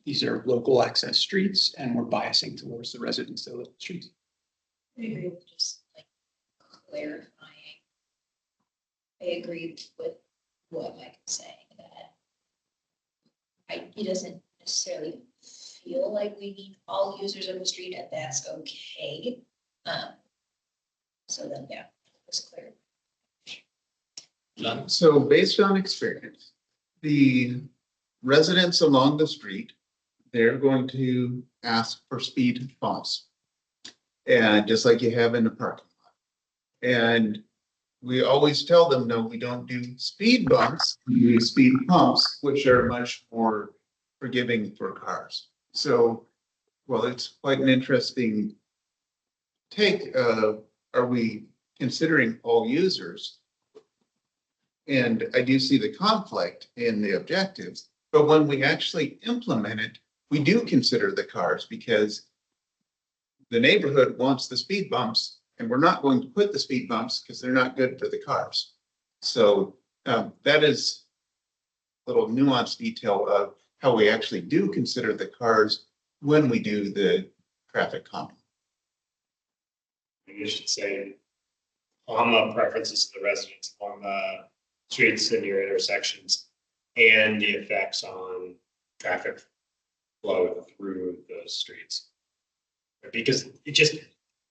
these are local access streets and we're biasing towards the residents of the streets. I agree with just like clarifying. I agree with what Mike is saying, that it doesn't necessarily feel like we need all users of the street, and that's okay. So then, yeah, it's clear. John? So based on experience, the residents along the street, they're going to ask for speed bumps. And just like you have in the parking lot. And we always tell them, no, we don't do speed bumps, we do speed humps, which are much more forgiving for cars. So, well, it's quite an interesting take. Are we considering all users? And I do see the conflict in the objectives, but when we actually implement it, we do consider the cars, because the neighborhood wants the speed bumps, and we're not going to put the speed bumps because they're not good for the cars. So that is a little nuanced detail of how we actually do consider the cars when we do the traffic calming. You should say on the preferences of the residents along the streets and near intersections and the effects on traffic flow through those streets. Because it just,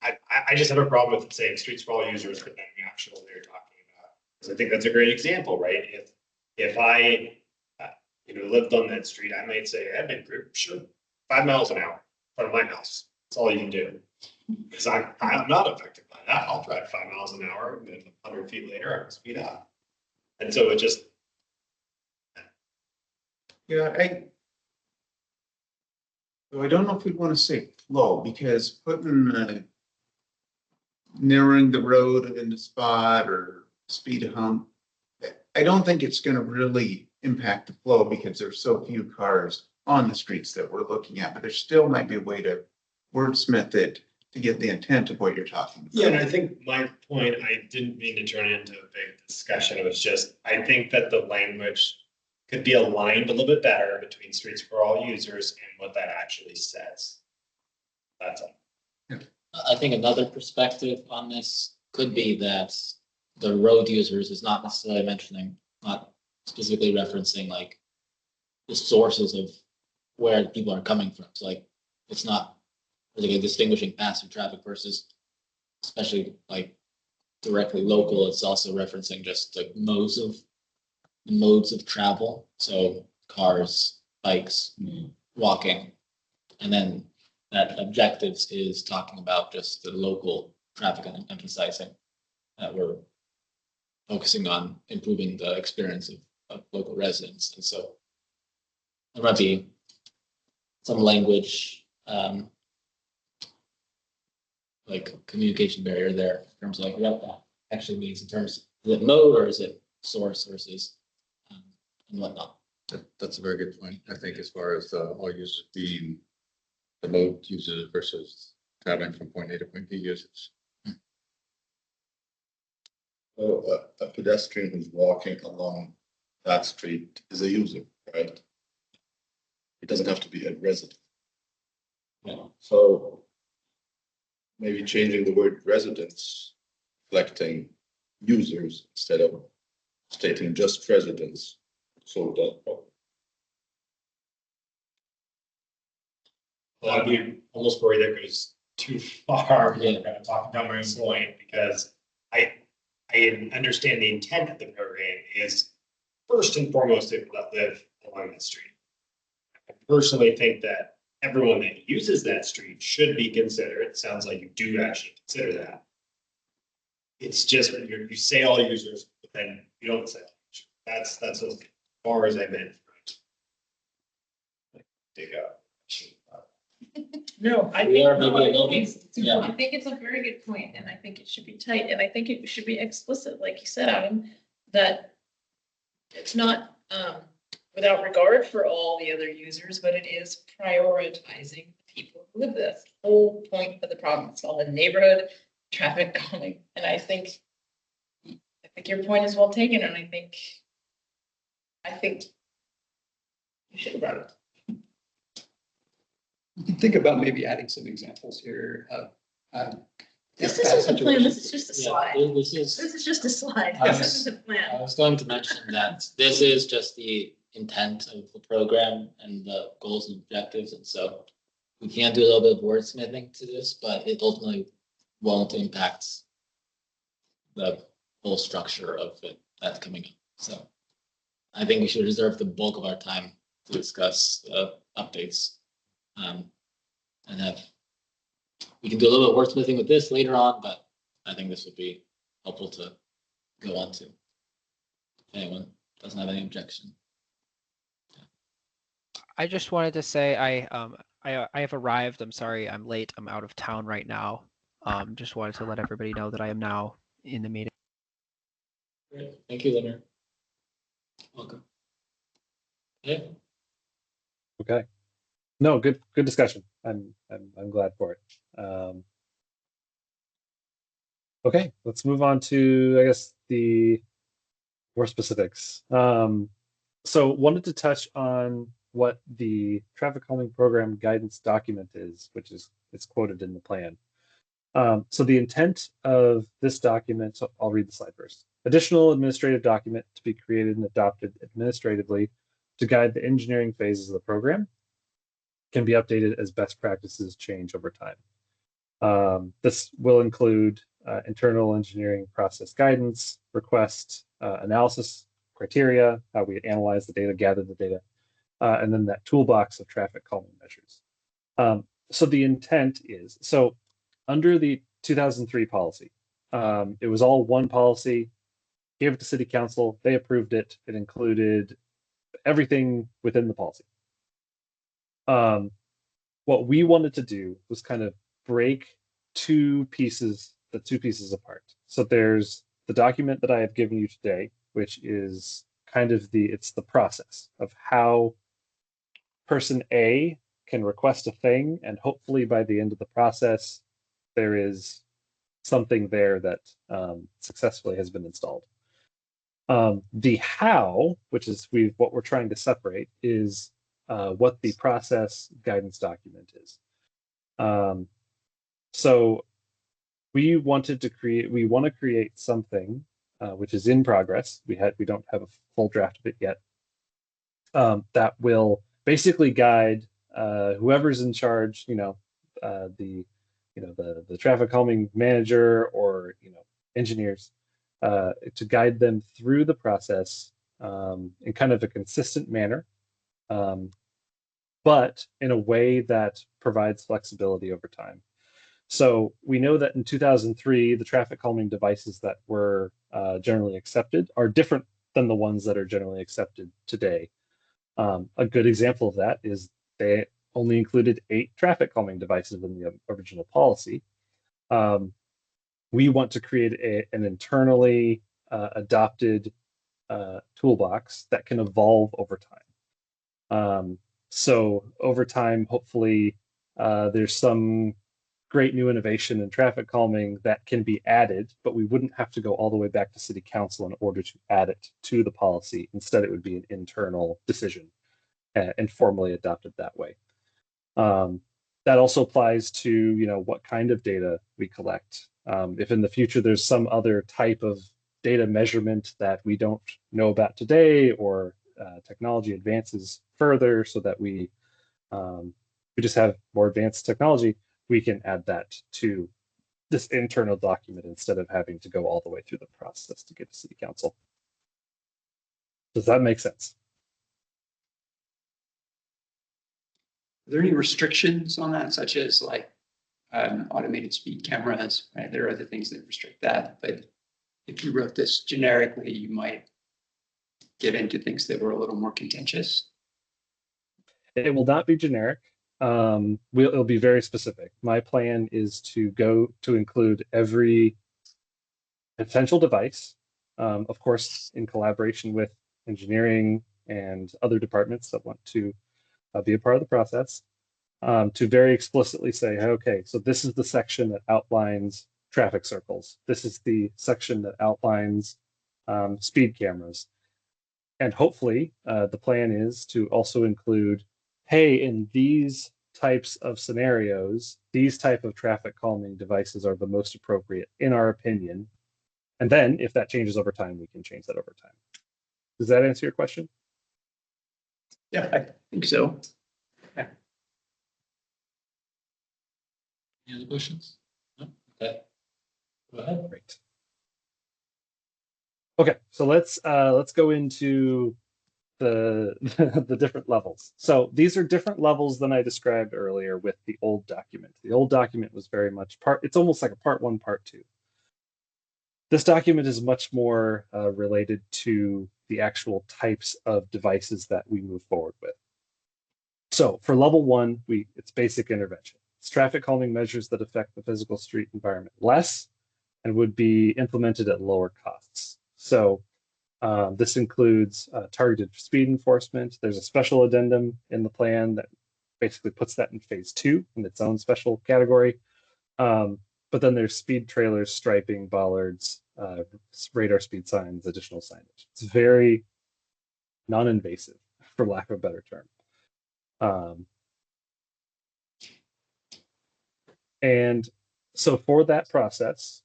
I just have a problem with saying streets for all users, but then the actual they're talking about. Because I think that's a great example, right? If I lived on that street, I might say, admin group, sure, 5 miles an hour in front of my house. That's all you can do. Because I'm not affected by that. I'll drive 5 miles an hour, and then 100 feet later, I can speed up. And so it just. Yeah, I don't know if we want to say flow, because putting narrowing the road in the spot or speed hump, I don't think it's going to really impact the flow, because there's so few cars on the streets that we're looking at. But there still might be a way to wordsmith it to get the intent of what you're talking about. Yeah, and I think my point, I didn't mean to turn it into a big discussion. It was just, I think that the language could be aligned a little bit better between streets for all users and what that actually says. That's all. I think another perspective on this could be that the road users is not necessarily mentioning, not specifically referencing like the sources of where people are coming from. So like, it's not really distinguishing passive traffic versus especially like directly local. It's also referencing just like modes of travel. So cars, bikes, walking, and then that objectives is talking about just the local traffic and emphasizing that we're focusing on improving the experience of local residents. And so there might be some language like communication barrier there in terms of like what that actually means in terms, is it mode or is it source versus and whatnot. That's a very good point. I think as far as all users being the mode users versus traveling from point A to point B users. So a pedestrian who's walking along that street is a user, right? It doesn't have to be a resident. Yeah. So maybe changing the word residents, reflecting users instead of stating just residents. So that problem. Well, I'd be almost worried that goes too far. Yeah. I'm kind of talking down my own point, because I understand the intent of the program is first and foremost people that live along that street. I personally think that everyone that uses that street should be considered. It sounds like you do actually consider that. it's just, you say all users, but then you don't say. All users. That's as far as I meant. Dig up. No, I We think, are maybe a little bit- yeah. I think it's a very good point, and I think it should be tight, and I think it should be explicit, like you said, Adam, that it's not, without regard for all the other users, but it is prioritizing the people who live there. That's the whole point of the problem. It's all the neighborhood traffic calming, and I think your point is well taken, and I think you should have brought it up. You can think about maybe adding some examples here of. This past isn't a plan, this situations. is just a Yeah, slide. this This is just a slide. I This was- isn't a I plan. was going to mention that this is just the intent of the program and the goals and objectives, and so we can do a little bit of wordsmithing to this, but it ultimately won't impact the whole structure of it that's coming up. So I think we should reserve the bulk of our time to discuss updates. And we can do a little bit of wordsmithing with this later on, but I think this would be helpful to go on to. If anyone doesn't have any objection. I just wanted to say I have arrived. I'm sorry, I'm late. I'm out of town right now. Just wanted to let everybody know that I am now in the meeting. Great. Thank you, Leonard. Welcome. Yeah. Okay. No, good discussion. I'm glad for it. Okay, let's move on to, I guess, the more specifics. So wanted to touch on what the traffic calming program guidance document is, which is it's quoted in the plan. So the intent of this document, so I'll read the slide first. Additional administrative document to be created and adopted administratively to guide the engineering phases of the program, can be updated as best practices change over time. This will include internal engineering process guidance, request analysis criteria, how we analyze the data, gather the data, and then that toolbox of traffic calming measures. So the intent is, so under the 2003 policy, it was all one policy, gave it to City Council, they approved it, it included everything within the policy. What we wanted to do was kind of break the two pieces apart. So there's the document that I have given you today, which is kind of it's the process of how person A can request a thing, and hopefully by the end of the process, there is something there that successfully has been installed. The how, which is what we're trying to separate, is what the process guidance document is. So we want to create something which is in progress. We don't have a full draft of it yet. That will basically guide whoever's in charge, the traffic calming manager or engineers, to guide them through the process in kind of a consistent manner, but in a way that provides flexibility over time. So we know that in 2003, the traffic calming devices that were generally accepted are different than the ones that are generally accepted today. A good example of that is they only included 8 traffic calming devices in the original policy. We want to create an internally adopted toolbox that can evolve over time. So over time, hopefully, there's some great new innovation in traffic calming that can be added, but we wouldn't have to go all the way back to City Council in order to add it to the policy. Instead, it would be an internal decision and formally adopted that way. That also applies to what kind of data we collect. If in the future there's some other type of data measurement that we don't know about today, or technology advances further so that we just have more advanced technology, we can add that to this internal document instead of having to go all the way through the process to get to City Council. Does that make sense? Are there any restrictions on that, such as like automated speed cameras, right? There are other things that restrict that, but if you wrote this generically, you might get into things that were a little more contentious. It will not be generic. It'll be very specific. My plan is to go to include every potential device, of course, in collaboration with engineering and other departments that want to be a part of the process, to very explicitly say, okay, so this is the section that outlines traffic circles. This is the section that outlines speed cameras. And hopefully the plan is to also include, hey, in these types of scenarios, these type of traffic calming devices are the most appropriate in our opinion. And then if that changes over time, we can change that over time. Does that answer your question? Yeah, I think so. Any other questions? No? Okay. Go ahead. Great. Okay, so let's go into the different levels. So these are different levels than I described earlier with the old document. The old document was very much it's almost like a part one, part two. This document is much more related to the actual types of devices that we move forward with. So for level one, it's basic intervention. It's traffic calming measures that affect the physical street environment less and would be implemented at lower costs. So this includes targeted speed enforcement. There's a special addendum in the plan that basically puts that in phase two in its own special category. But then there's speed trailers, striping, bollards, radar speed signs, additional signage. It's very non-invasive, for lack of a better term. And so for that process,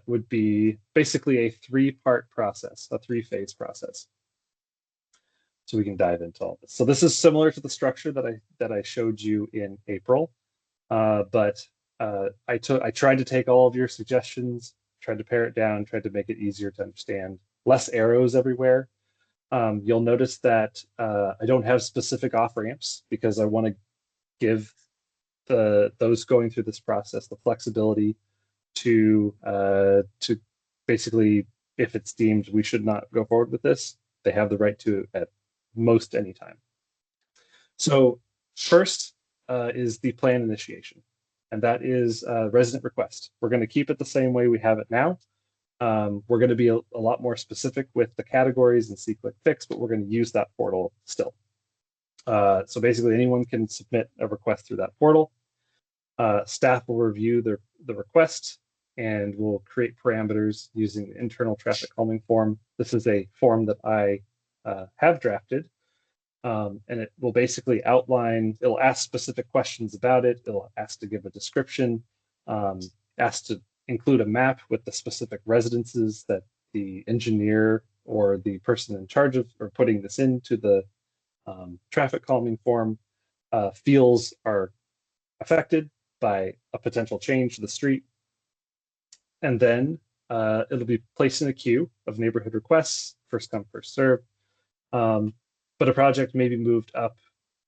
would be basically a three-part process, a three-phase process. So we can dive into all this. So this is similar to the structure that I showed you in April, but I tried to take all of your suggestions, tried to pare it down, tried to make it easier to understand. Less arrows everywhere. You'll notice that I don't have specific off ramps because I want to give those going through this process the flexibility to basically, if it's deemed we should not go forward with this, they have the right to at most any time. So first is the plan initiation, and that is resident request. We're going to keep it the same way we have it now. We're going to be a lot more specific with the categories and see-click fix, but we're going to use that portal still. So basically anyone can submit a request through that portal. Staff will review the request and will create parameters using the internal traffic calming form. This is a form that I have drafted, and it will basically outline, it'll ask specific questions about it. It'll ask to give a description, ask to include a map with the specific residences that the engineer or the person in charge of or putting this into the traffic calming form feels are affected by a potential change to the street. And then it'll be placed in a queue of neighborhood requests, first come, first serve. But a project may be moved up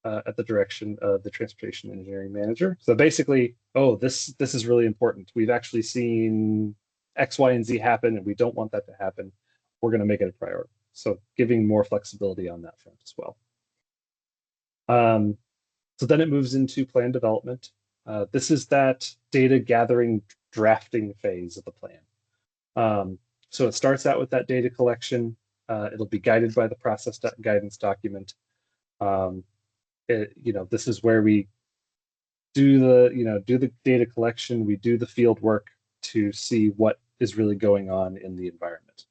at the direction of the transportation engineering manager. So basically, oh, this is really important. We've actually seen X, Y, and Z happen, and we don't want that to happen. We're going to make it a priority. So giving more flexibility on that front as well. So then it moves into plan development. This is that data gathering drafting phase of the plan. So it starts out with that data collection. It'll be guided by the process guidance document. This is where we do the data collection. We do the field work to see what is really going on in the environment.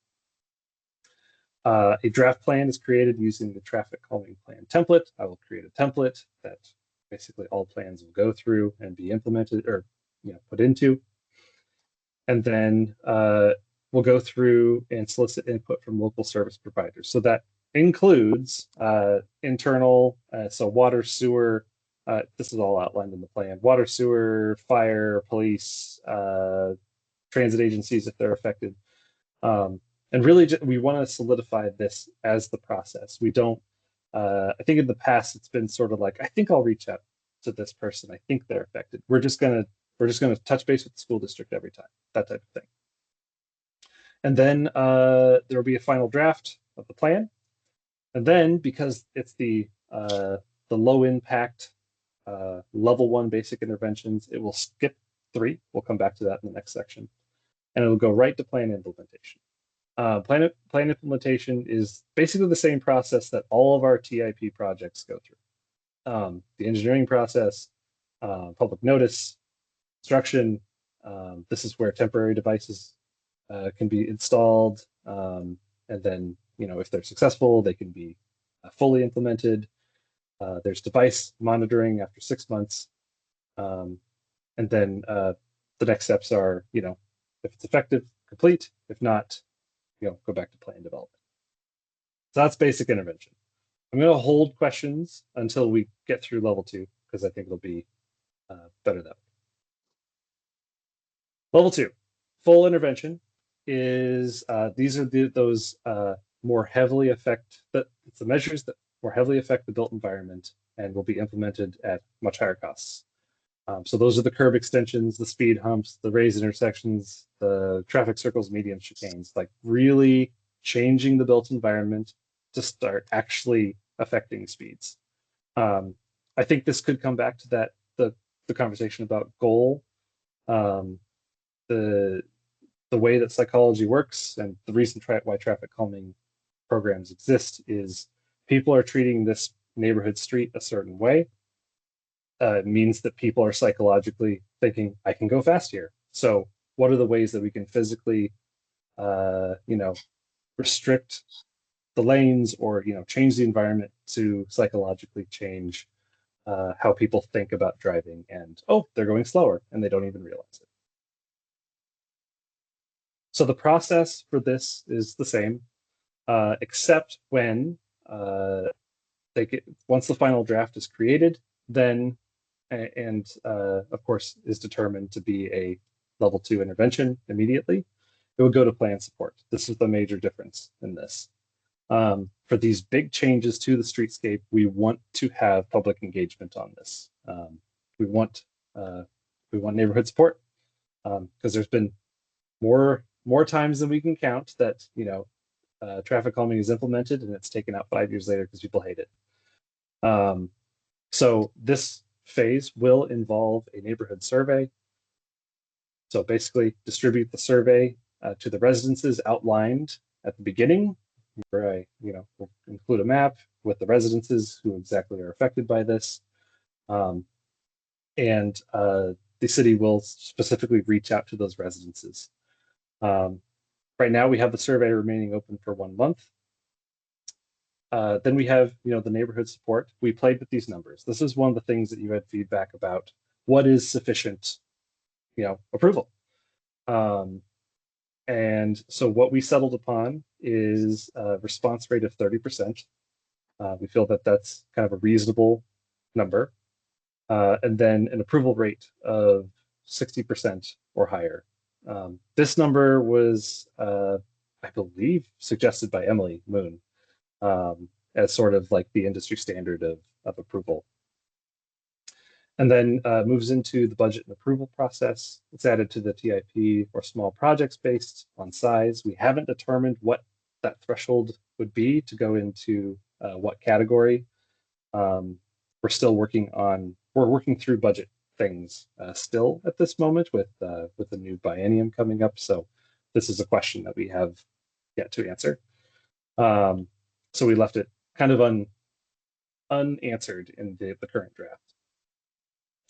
A draft plan is created using the traffic calming plan template. I will create a template that basically all plans will go through and be implemented or put into. And then we'll go through and solicit input from local service providers. So that includes internal, so water, sewer, this is all outlined in the plan, water, sewer, fire, police, transit agencies if they're affected. And really, we want to solidify this as the process. We don't, I think in the past, it's been sort of like, I think I'll reach out to this person. I think they're affected. We're We're just going to touch base with the school district every time, that type of thing. And then there will be a final draft of the plan. And then because it's the low impact level 1 basic interventions, it will skip 3. We'll come back to that in the next section. And it'll go right to plan implementation. Plan implementation is basically the same process that all of our TIP projects go through. The engineering process, public notice, construction. This is where temporary devices can be installed, and then if they're successful, they can be fully implemented. There's device monitoring after 6 months, and then the next steps are if it's effective, complete. If not, go back to plan development. So that's basic intervention. I'm going to hold questions until we get through level 2 because I think it'll be better that way. Level 2, full intervention is these are those more heavily affect it's the measures that more heavily affect the built environment and will be implemented at much higher costs. So those are the curb extensions, the speed humps, the raised intersections, the traffic circles, median chicanes, like really changing the built environment to start actually affecting speeds. I think this could come back to that the conversation about goal. The way that psychology works and the reason why traffic calming programs exist is people are treating this neighborhood street a certain way. It means that people are psychologically thinking, I can go fast here. So what are the ways that we can physically, restrict the lanes or, change the environment to psychologically change how people think about driving and, oh, they're going slower and they don't even realize it. So the process for this is the same, except when once the final draft is created, then and of course is determined to be a level 2 intervention immediately, it would go to plan support. This is the major difference in this. For these big changes to the streetscape, we want to have public engagement on this. We want neighborhood support because there's been more times than we can count that traffic calming is implemented and it's taken out 5 years later because people hate it. So this phase will involve a neighborhood survey. So basically distribute the survey to the residences outlined at the beginning, where I will include a map with the residences who exactly are affected by this. And the city will specifically reach out to those residences. Right now we have the survey remaining open for 1 month. Then we have, the neighborhood support. We played with these numbers. This is one of the things that you had feedback about. What is sufficient, approval? And so what we settled upon is a response rate of 30%. We feel that that's kind of a reasonable number. And then an approval rate of 60% or higher. This number was, I believe, suggested by Emily Moon. As sort of like the industry standard of approval. And then moves into the budget and approval process. It's added to the TIP or small projects based on size. We haven't determined what that threshold would be to go into what category. We're still working through budget things still at this moment with the new biennium coming up. So this is a question that we have yet to answer. So we left it kind of unanswered in the current draft.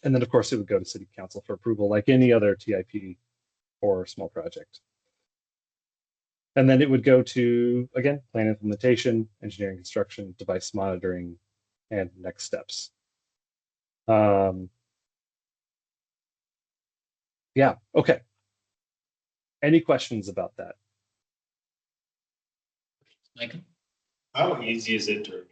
And then, of course, it would go to City Council for approval like any other TIP or small project. And then it would go to, again, plan implementation, engineering construction, device monitoring, and next steps. Yeah, okay. Any questions about that? Mike? How easy is it to remove?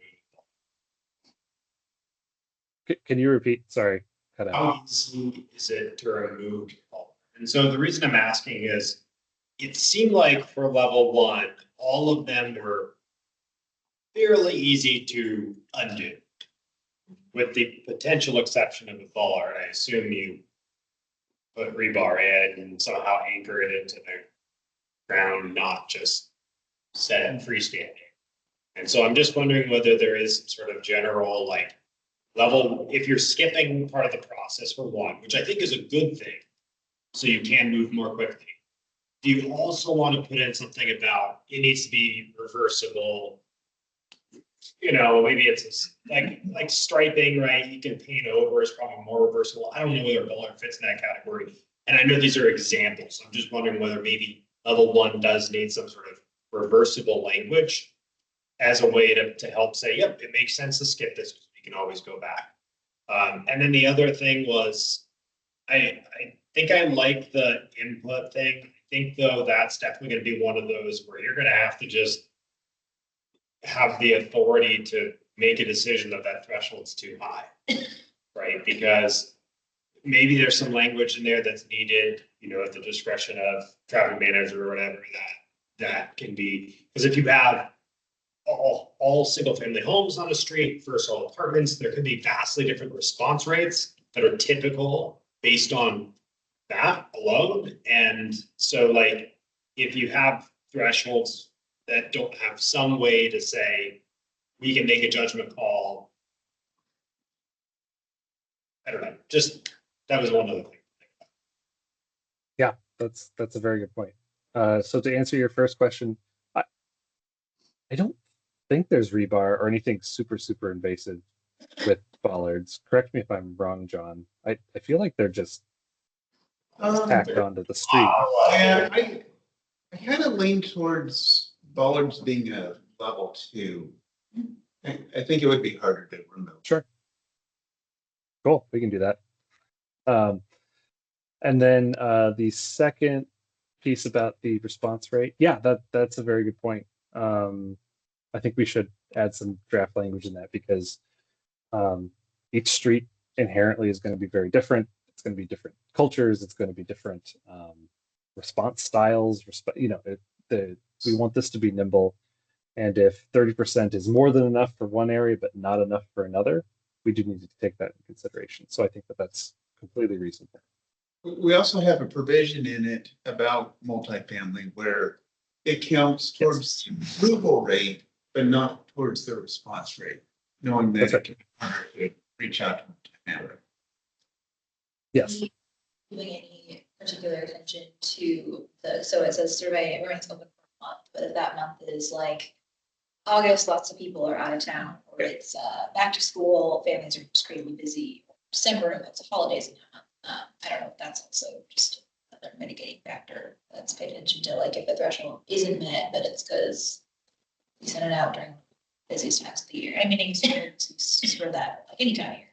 Can you repeat? Sorry, cut out. How easy is it to remove all? And so the reason I'm asking is, it seemed like for level 1, all of them were fairly easy to undo, with the potential exception of the fall art. I assume you put rebar in and somehow anchor it into the ground, not just set it freestanding. And so I'm just wondering whether there is some sort of general like level, if you're skipping part of the process for one, which I think is a good thing, so you can move more quickly. Do you also want to put in something about it needs to be reversible? You know, maybe it's like striping, right? You can paint over is probably more reversible. I don't know whether bollard fits in that category. And I know these are examples. I'm just wondering whether maybe level one does need some sort of reversible language as a way to help say, yep, it makes sense to skip this. We can always go back. And then the other thing was, I think I like the input thing. I think though that's definitely going to be one of those where you're going to have to just have the authority to make a decision that that threshold's too high, right? Because maybe there's some language in there that's needed, you know, at the discretion of traffic manager or whatever that can be. Because if you have all single family homes on a street versus all apartments, there could be vastly different response rates that are typical based on that alone. And so like, if you have thresholds that don't have some way to say, we can make a judgment call. I don't know, just, that was one other thing. Yeah, that's a very good point. So to answer your first question, I don't think there's rebar or anything super invasive with bollards. Correct me if I'm wrong, John. I feel like they're just tacked onto the street. Yeah, I kind of lean towards bollards being a level 2. I think it would be harder to remove. Sure. Cool, we can do that. And then the second piece about the response rate, yeah, that's a very good point. I think we should add some draft language in that because each street inherently is going to be very different. It's going to be different cultures. It's going to be different response styles. You know, we want this to be nimble. And if 30% is more than enough for one area, but not enough for another, we do need to take that into consideration. So I think that that's completely reasonable. We also have a provision in it about multifamily where it counts towards the approval rate, but not towards the response rate, knowing that it can be harder to reach out to the Yes. Giving any particular attention to so it says survey, everyone's open for a month, but if that month is like August, lots of people are out of town, or it's back to school, families are just crazy busy, December, lots of holidays in that month. I don't know if that's also just another mitigating factor that's paid attention to, like if the threshold isn't met, but it's because we sent it out during busiest times of the year. I mean, it's for that, like any time of year.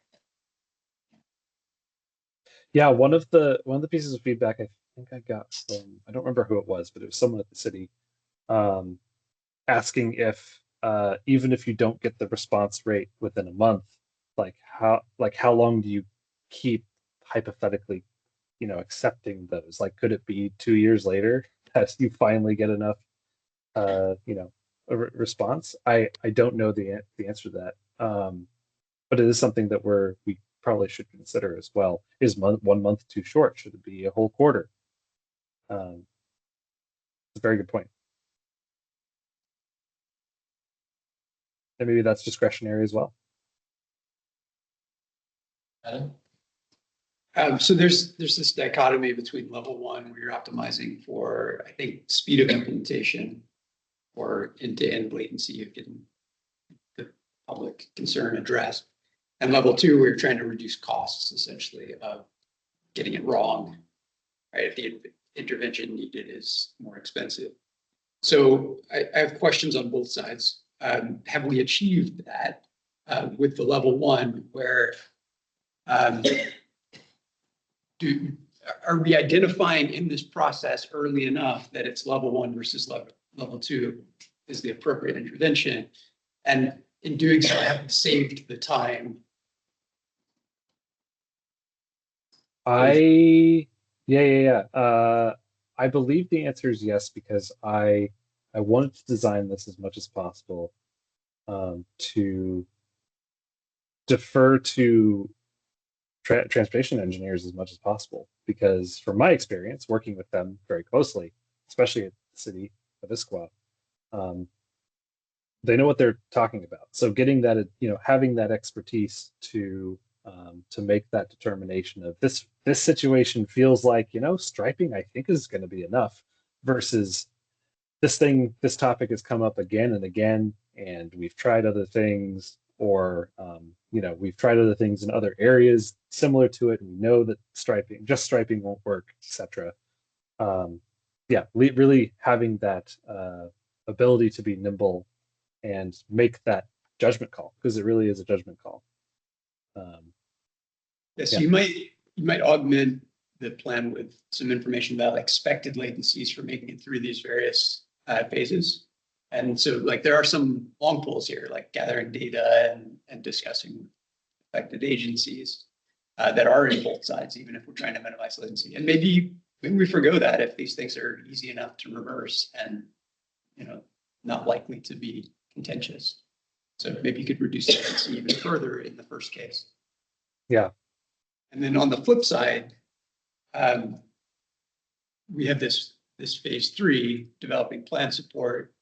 Yeah, one of the pieces of feedback I think I got from, I don't remember who it was, but it was someone at the city asking if even if you don't get the response rate within a month, like how long do you keep hypothetically, you know, accepting those? Like, could it be 2 years later that you finally get enough, you know, a response? I don't know the answer to that, but it is something that we probably should consider as well. Is 1 month too short? Should it be a whole quarter? It's a very good point. And maybe that's discretionary as well. Adam? So there's this dichotomy between level 1 where you're optimizing for, I think, speed of implementation or end-to-end latency of getting the public concern addressed. And level 2, where you're trying to reduce costs essentially of getting it wrong, right? If the intervention needed is more expensive. So I have questions on both sides. Have we achieved that with the level 1 where are we identifying in this process early enough that it's level 1 versus level 2 is the appropriate intervention? And in doing so, have we saved the time? I believe the answer is yes, because I wanted to design this as much as possible to defer to transportation engineers as much as possible. because from my experience working with them very closely, especially at the city of Issaquah, they know what they're talking about. So getting that, having that expertise to make that determination of this situation feels like, striping, I think, is going to be enough, versus this topic has come up again and again, and we've tried other things, or we've tried other things in other areas similar to it, and we know that just striping won't work, etc. Really having that ability to be nimble and make that judgment call, because it really is a judgment call. Yes, Yeah. you might augment the plan with some information about expected latencies for making it through these various phases. And so like there are some long poles here, like gathering data and discussing affected agencies that are in both sides, even if we're trying to minimize latency. And maybe we forgo that if these things are easy enough to reverse and not likely to be contentious. So maybe you could reduce latency even further in the first case. Yeah. And then on the flip side, we have this phase 3 developing plan support,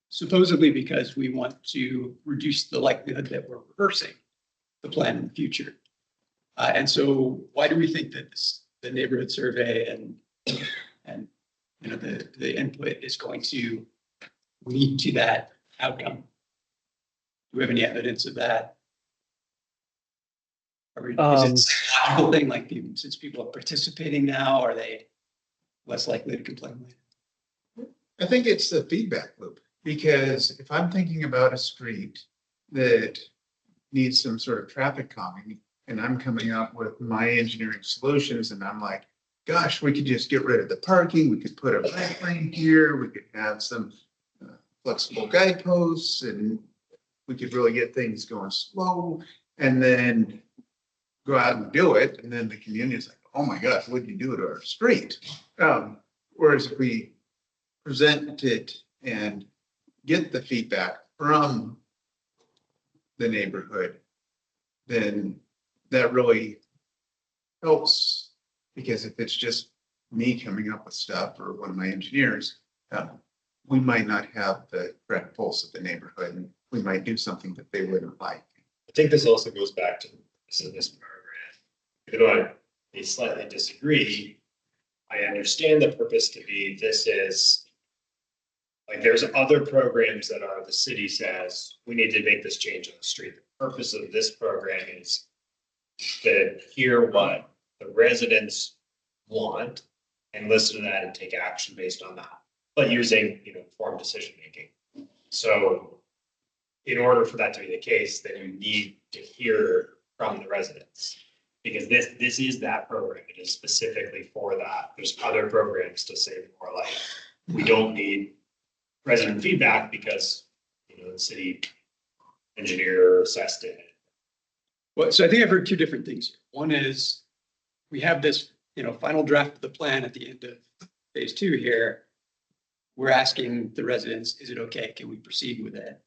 supposedly because we want to reduce the likelihood that we're reversing the plan in the future. And so why do we think that the neighborhood survey and the input is going to lead to that outcome? Do we have any evidence of that? Is it a psychological thing, like since people are participating now, are they less likely to complain later? I think it's the feedback loop, because if I'm thinking about a street that needs some sort of traffic calming, and I'm coming up with my engineering solutions, and I'm like, gosh, we could just get rid of the parking, we could put a bike lane here, we could have some flexible guideposts, and we could really get things going slow, and then go out and do it. And then the community is like, oh my gosh, what did you do to our street? Whereas if we present it and get the feedback from the neighborhood, then that really helps. Because if it's just me coming up with stuff or one of my engineers, we might not have the correct pulse of the neighborhood, and we might do something that they wouldn't like. I think this also goes back to this program. Even though I may slightly disagree, I understand the purpose to be, this is like, there's other programs that the city says, we need to make this change on the street. The purpose of this program is to hear what the residents want and listen to that and take action based on that, but using, informed decision-making. So in order for that to be the case, then you need to hear from the residents, because this is that program. It is specifically for that. There's other programs to say more like, we don't need resident feedback because, the city engineer assessed it. Well, so I think I've heard two different things here. One is we have this, final draft of the plan at the end of phase 2 here. We're asking the residents, is it okay? Can we proceed with it?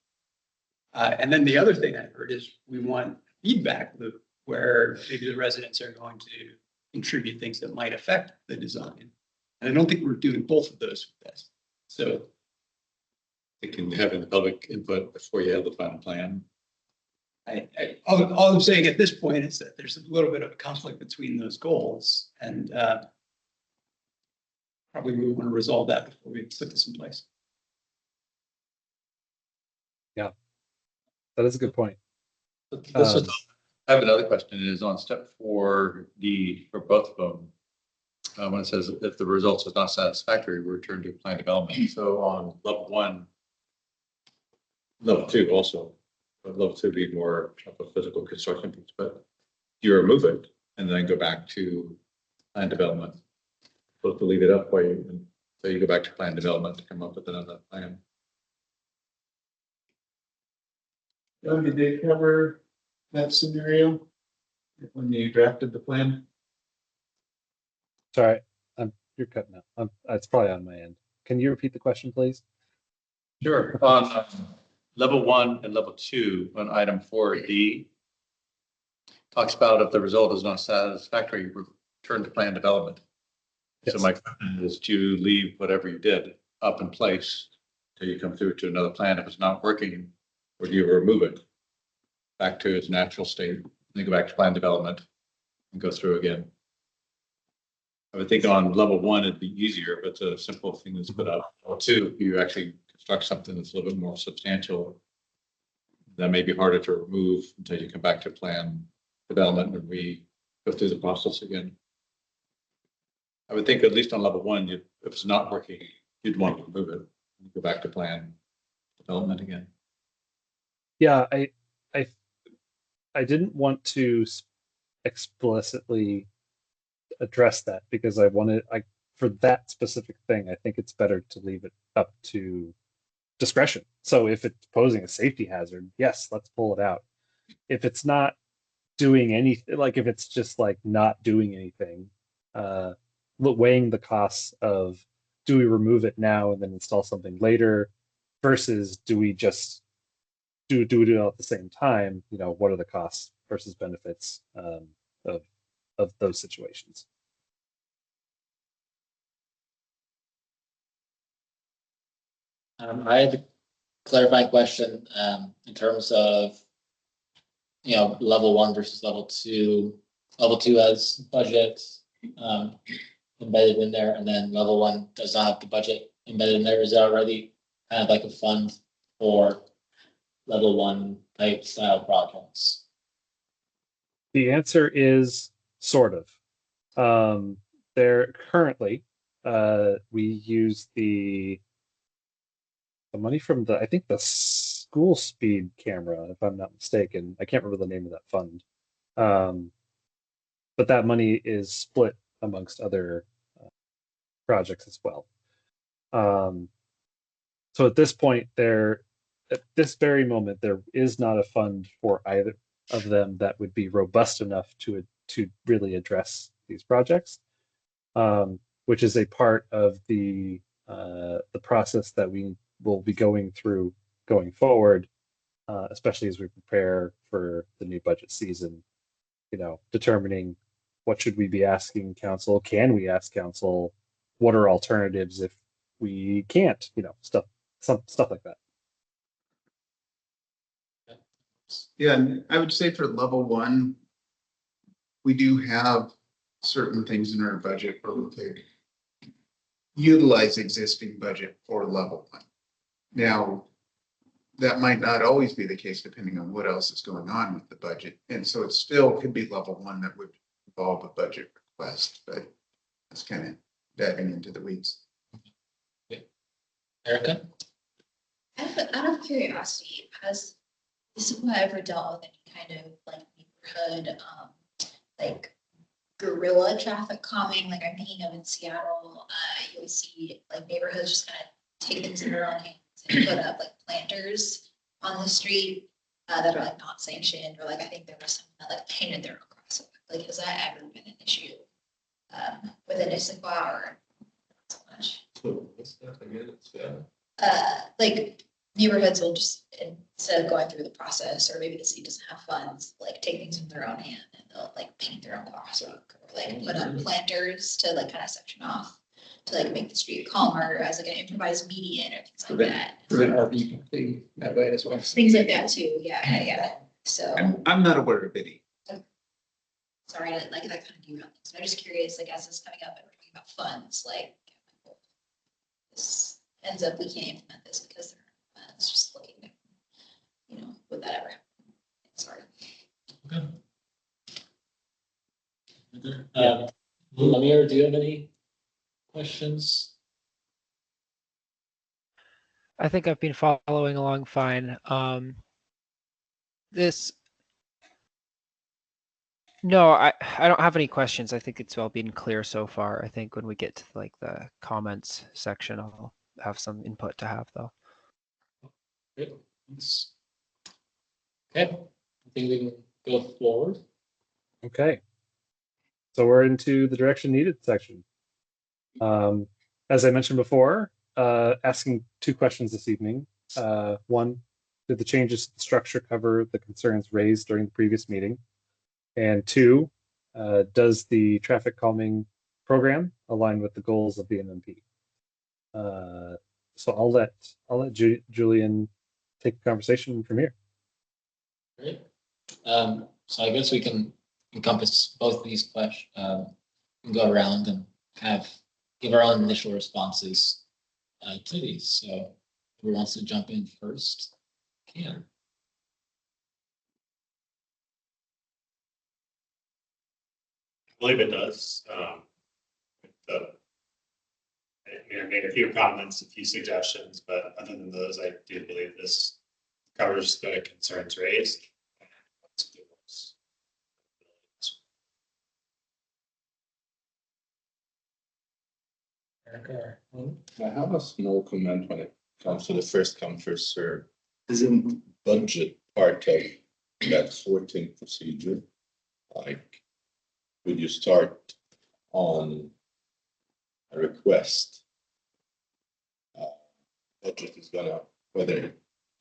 And then the other thing I heard is we want feedback loop where maybe the residents are going to contribute things that might affect the design. And I don't think we're doing both of those with this. So You can have the public input before you have the final plan. all I'm saying at this point is that there's a little bit of a conflict between those goals, and probably we want to resolve that before we put this in place. Yeah, that is a good point. I have another question. It is on step 4D for both of them. When it says if the results is not satisfactory, we return to plan development. So on level 1, level 2 also, but level 2 would be more of a physical construction piece, but you remove it and then go back to plan development. Supposed to leave it up so you go back to plan development to come up with another plan. John, did they cover that scenario when you drafted the plan? Sorry, you're cutting out. It's probably on my end. Can you repeat the question, please? Sure. On level 1 and level 2, on item 4D, talks about if the result is not satisfactory, turn to plan development. So Yes. my question is to leave whatever you did up in place till you come through to another plan. If it's not working, or do you remove it back to its natural state, then go back to plan development and go through again? I would think on level one, it'd be easier, but it's a simple thing that's put up. Level two, you actually construct something that's a little bit more substantial. That may be harder to remove until you come back to plan development and we go through the process again. I would think at least on level one, if it's not working, you'd want to remove it, and go back to plan development again. Yeah, I didn't want to explicitly address that because for that specific thing, I think it's better to leave it up to discretion. So if it's posing a safety hazard, yes, let's pull it out. If it's not doing anything, like if it's just like not doing anything, weighing the costs of, do we remove it now and then install something later versus do we just do it all at the same time? You know, what are the costs versus benefits of those situations? I had a clarifying question in terms of, you know, level one versus level two. Level two has budget embedded in there, and then level one does not have the budget embedded in there. Is there already kind of like a fund for level one type style projects? The answer is sort of. There currently, we use the money from I think the school speed camera, if I'm not mistaken. I can't remember the name of that fund. But that money is split amongst other projects as well. So at this point, at this very moment, there is not a fund for either of them that would be robust enough to really address these projects, which is a part of the process that we will be going through going forward, especially as we prepare for the new budget season. You know, determining what should we be asking council? Can we ask council? What are alternatives if we can't? You know, stuff like that. Yeah, and I would say for level one, we do have certain things in our budget where we could utilize existing budget for level one. Now, that might not always be the case depending on what else is going on with the budget. And so it still could be level one that would involve a budget request, but that's kind of diving into the weeds. Erica? Out of curiosity, has Issaquah ever dealt with any kind of like neighborhood, like guerrilla traffic calming? Like I'm thinking of in Seattle, you'll see like neighborhoods just kind of take things in their own hands and put up like planters on the street that are like not sanctioned, or like I think there was someone that like painted their own crosswalk. Like has that ever been an issue within Issaquah or not so much? Like neighborhoods will just, instead of going through the process, or maybe the city doesn't have funds, like take things in their own hand and they'll like paint their own crosswalk or like put up planters to like kind of section off to like make the street calmer as like an improvised median or things like that. Prevent RV thing that way as well. Things like that too, yeah. So, I'm not aware of any. sorry, like that kind of derail things. I'm just curious, like as this coming up and we're talking about funds, like this ends up, we can't implement this because there are funds, just looking at, you know, would that ever happen? Sorry. Lemire, do you have any questions? I think I've been following along fine. No, I don't have any questions. I think it's all been clear so far. I think when we get to like the comments section, I'll have some input to have though. Great. Thanks. Okay, I think we can go forward. Okay. So we're into the direction needed section. As I mentioned before, asking two questions this evening. One, did the changes to the structure cover the concerns raised during the previous meeting? And two, Does the traffic calming program align with the goals of the MMP? So I'll let Julian take the conversation from here. Great. So I guess we can encompass both these questions, and go around and give our own initial responses to these. So who wants to jump in first? Can. I believe it does. I made a few comments, a few suggestions, but other than those, I do believe this covers the concerns raised. I have a small comment when it comes to the first come, first serve. Isn't budget part of that sorting procedure? Like, would you start on a request? Budget is whether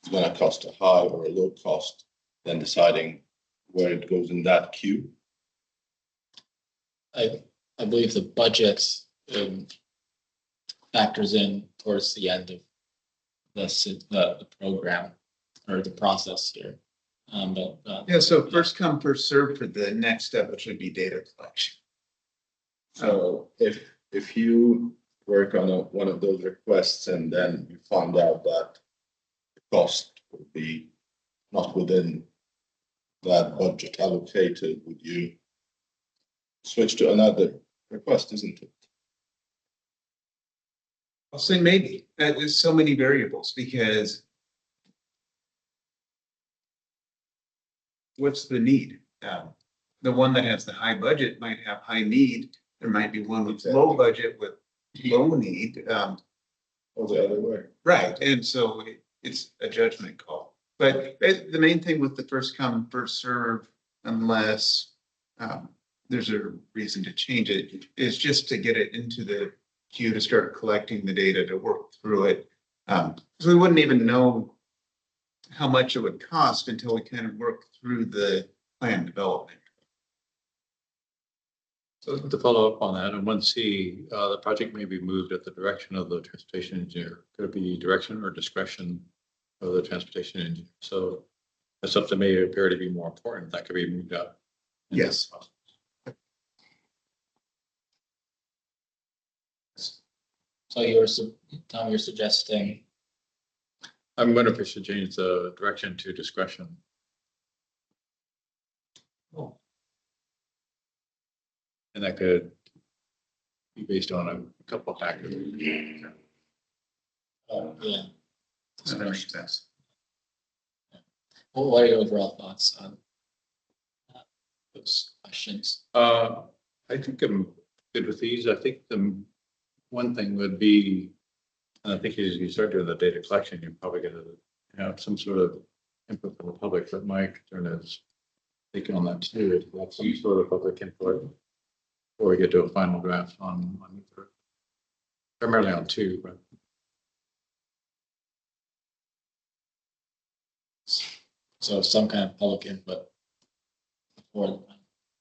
it's gonna cost a high or a low cost, then deciding where it goes in that queue. I believe the budget factors in towards the end of the program or the process here. Yeah, so first come, first serve for the next step, which would be data collection. So if you work on one of those requests and then you find out that the cost would be not within that budget allocated, would you switch to another request, isn't it? I'll say maybe. There's so many variables because what's the need? The one that has the high budget might have high need. There might be one with low budget with low need. Or the other way. Right, and so it's a judgment call. But the main thing with the first come, first serve, unless there's a reason to change it, is just to get it into the queue to start collecting the data to work through it. So we wouldn't even know how much it would cost until we kind of work through the plan development. So to follow up on that, and 1C, the project may be moved at the direction of the transportation engineer. Could it be direction or discretion of the transportation engineer? So that's something that may appear to be more important. That could be moved up. Yes. So Tom, you're suggesting. I'm wondering if we should change the direction to discretion. Oh. And that could be based on a couple of factors. Yeah. That makes sense. What are your overall thoughts on those questions? I think I'm good with these. I think the one thing would be, and I think as you start doing the data collection, you're probably going to have some sort of input from the public. But my concern is thinking on that too, is to have some sort of public input before we get to a final draft on primarily on 2, but So some kind of public input before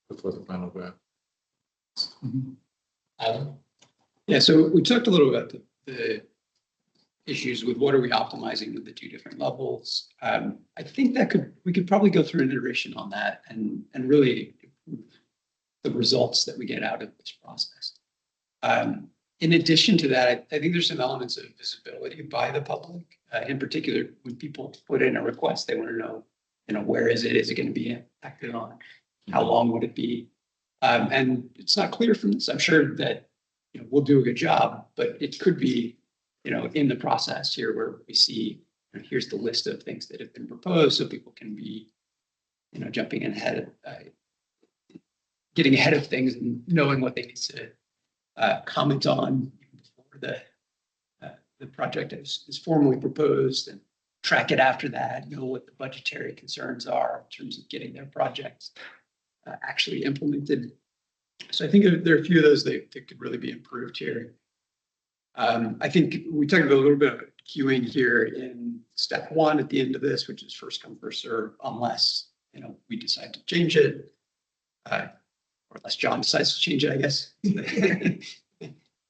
the final draft. Adam? Yeah, so we talked a little about the issues with what are we optimizing with the 2 different levels. I think we could probably go through an iteration on that and really improve the results that we get out of this process. In addition to that, I think there's some elements of visibility by the public. In particular, when people put in a request, they want to know, where is it? Is it going to be acted on? How long would it be? And it's not clear from this. I'm sure that we'll do a good job, but it could be, in the process here where we see, here's the list of things that have been proposed, so people can be, jumping in ahead of, getting ahead of things and knowing what they need to comment on before the project is formally proposed, and track it after that, know what the budgetary concerns are in terms of getting their projects actually implemented. So I think there are a few of those that could really be improved here. I think we talked about a little bit of queuing here in step 1 at the end of this, which is first come, first serve, unless we decide to change it. or unless John decides to change it, I guess.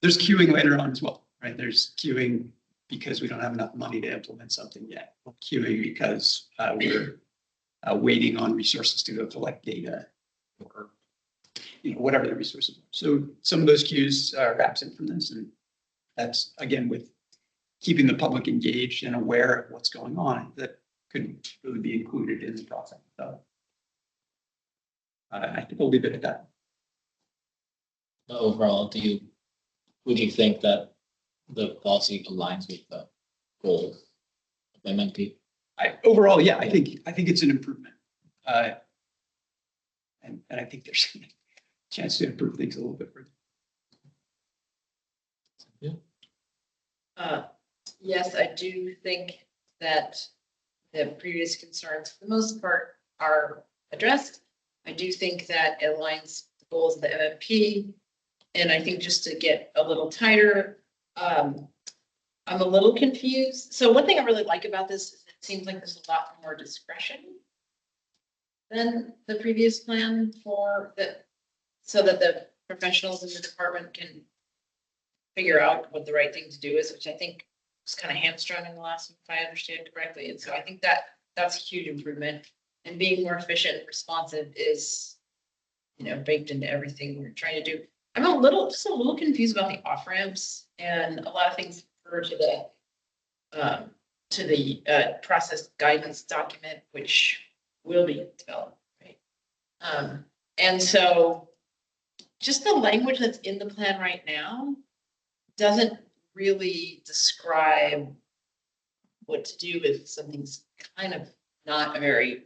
There's queuing later on as well, right? There's queuing because we don't have enough money to implement something yet. Or queuing because we're waiting on resources to go collect data or whatever the resources are. So some of those queues are absent from this, and that's again with keeping the public engaged and aware of what's going on that could really be included in the process. So I think I'll leave it at that. Overall, would you think that the policy aligns with the goals of MNP? Overall, yeah, I think it's an improvement. And I think there's a chance to improve things a little bit further. Yes, I do think that the previous concerns, for the most part, are addressed. I do think that it aligns the goals of the MMP. And I think just to get a little tighter, I'm a little confused. So one thing I really like about this is it seems like there's a lot more discretion than the previous plan for the, so that the professionals in the department can figure out what the right thing to do is, which I think was kind of hamstrung in the last one, if I understand correctly. And so I think that that's a huge improvement. And being more efficient and responsive is, baked into everything we're trying to do. I'm just a little confused about the off ramps, and a lot of things refer to the process guidance document, which will be developed, right? And so just the language that's in the plan right now doesn't really describe what to do if something's kind of not a very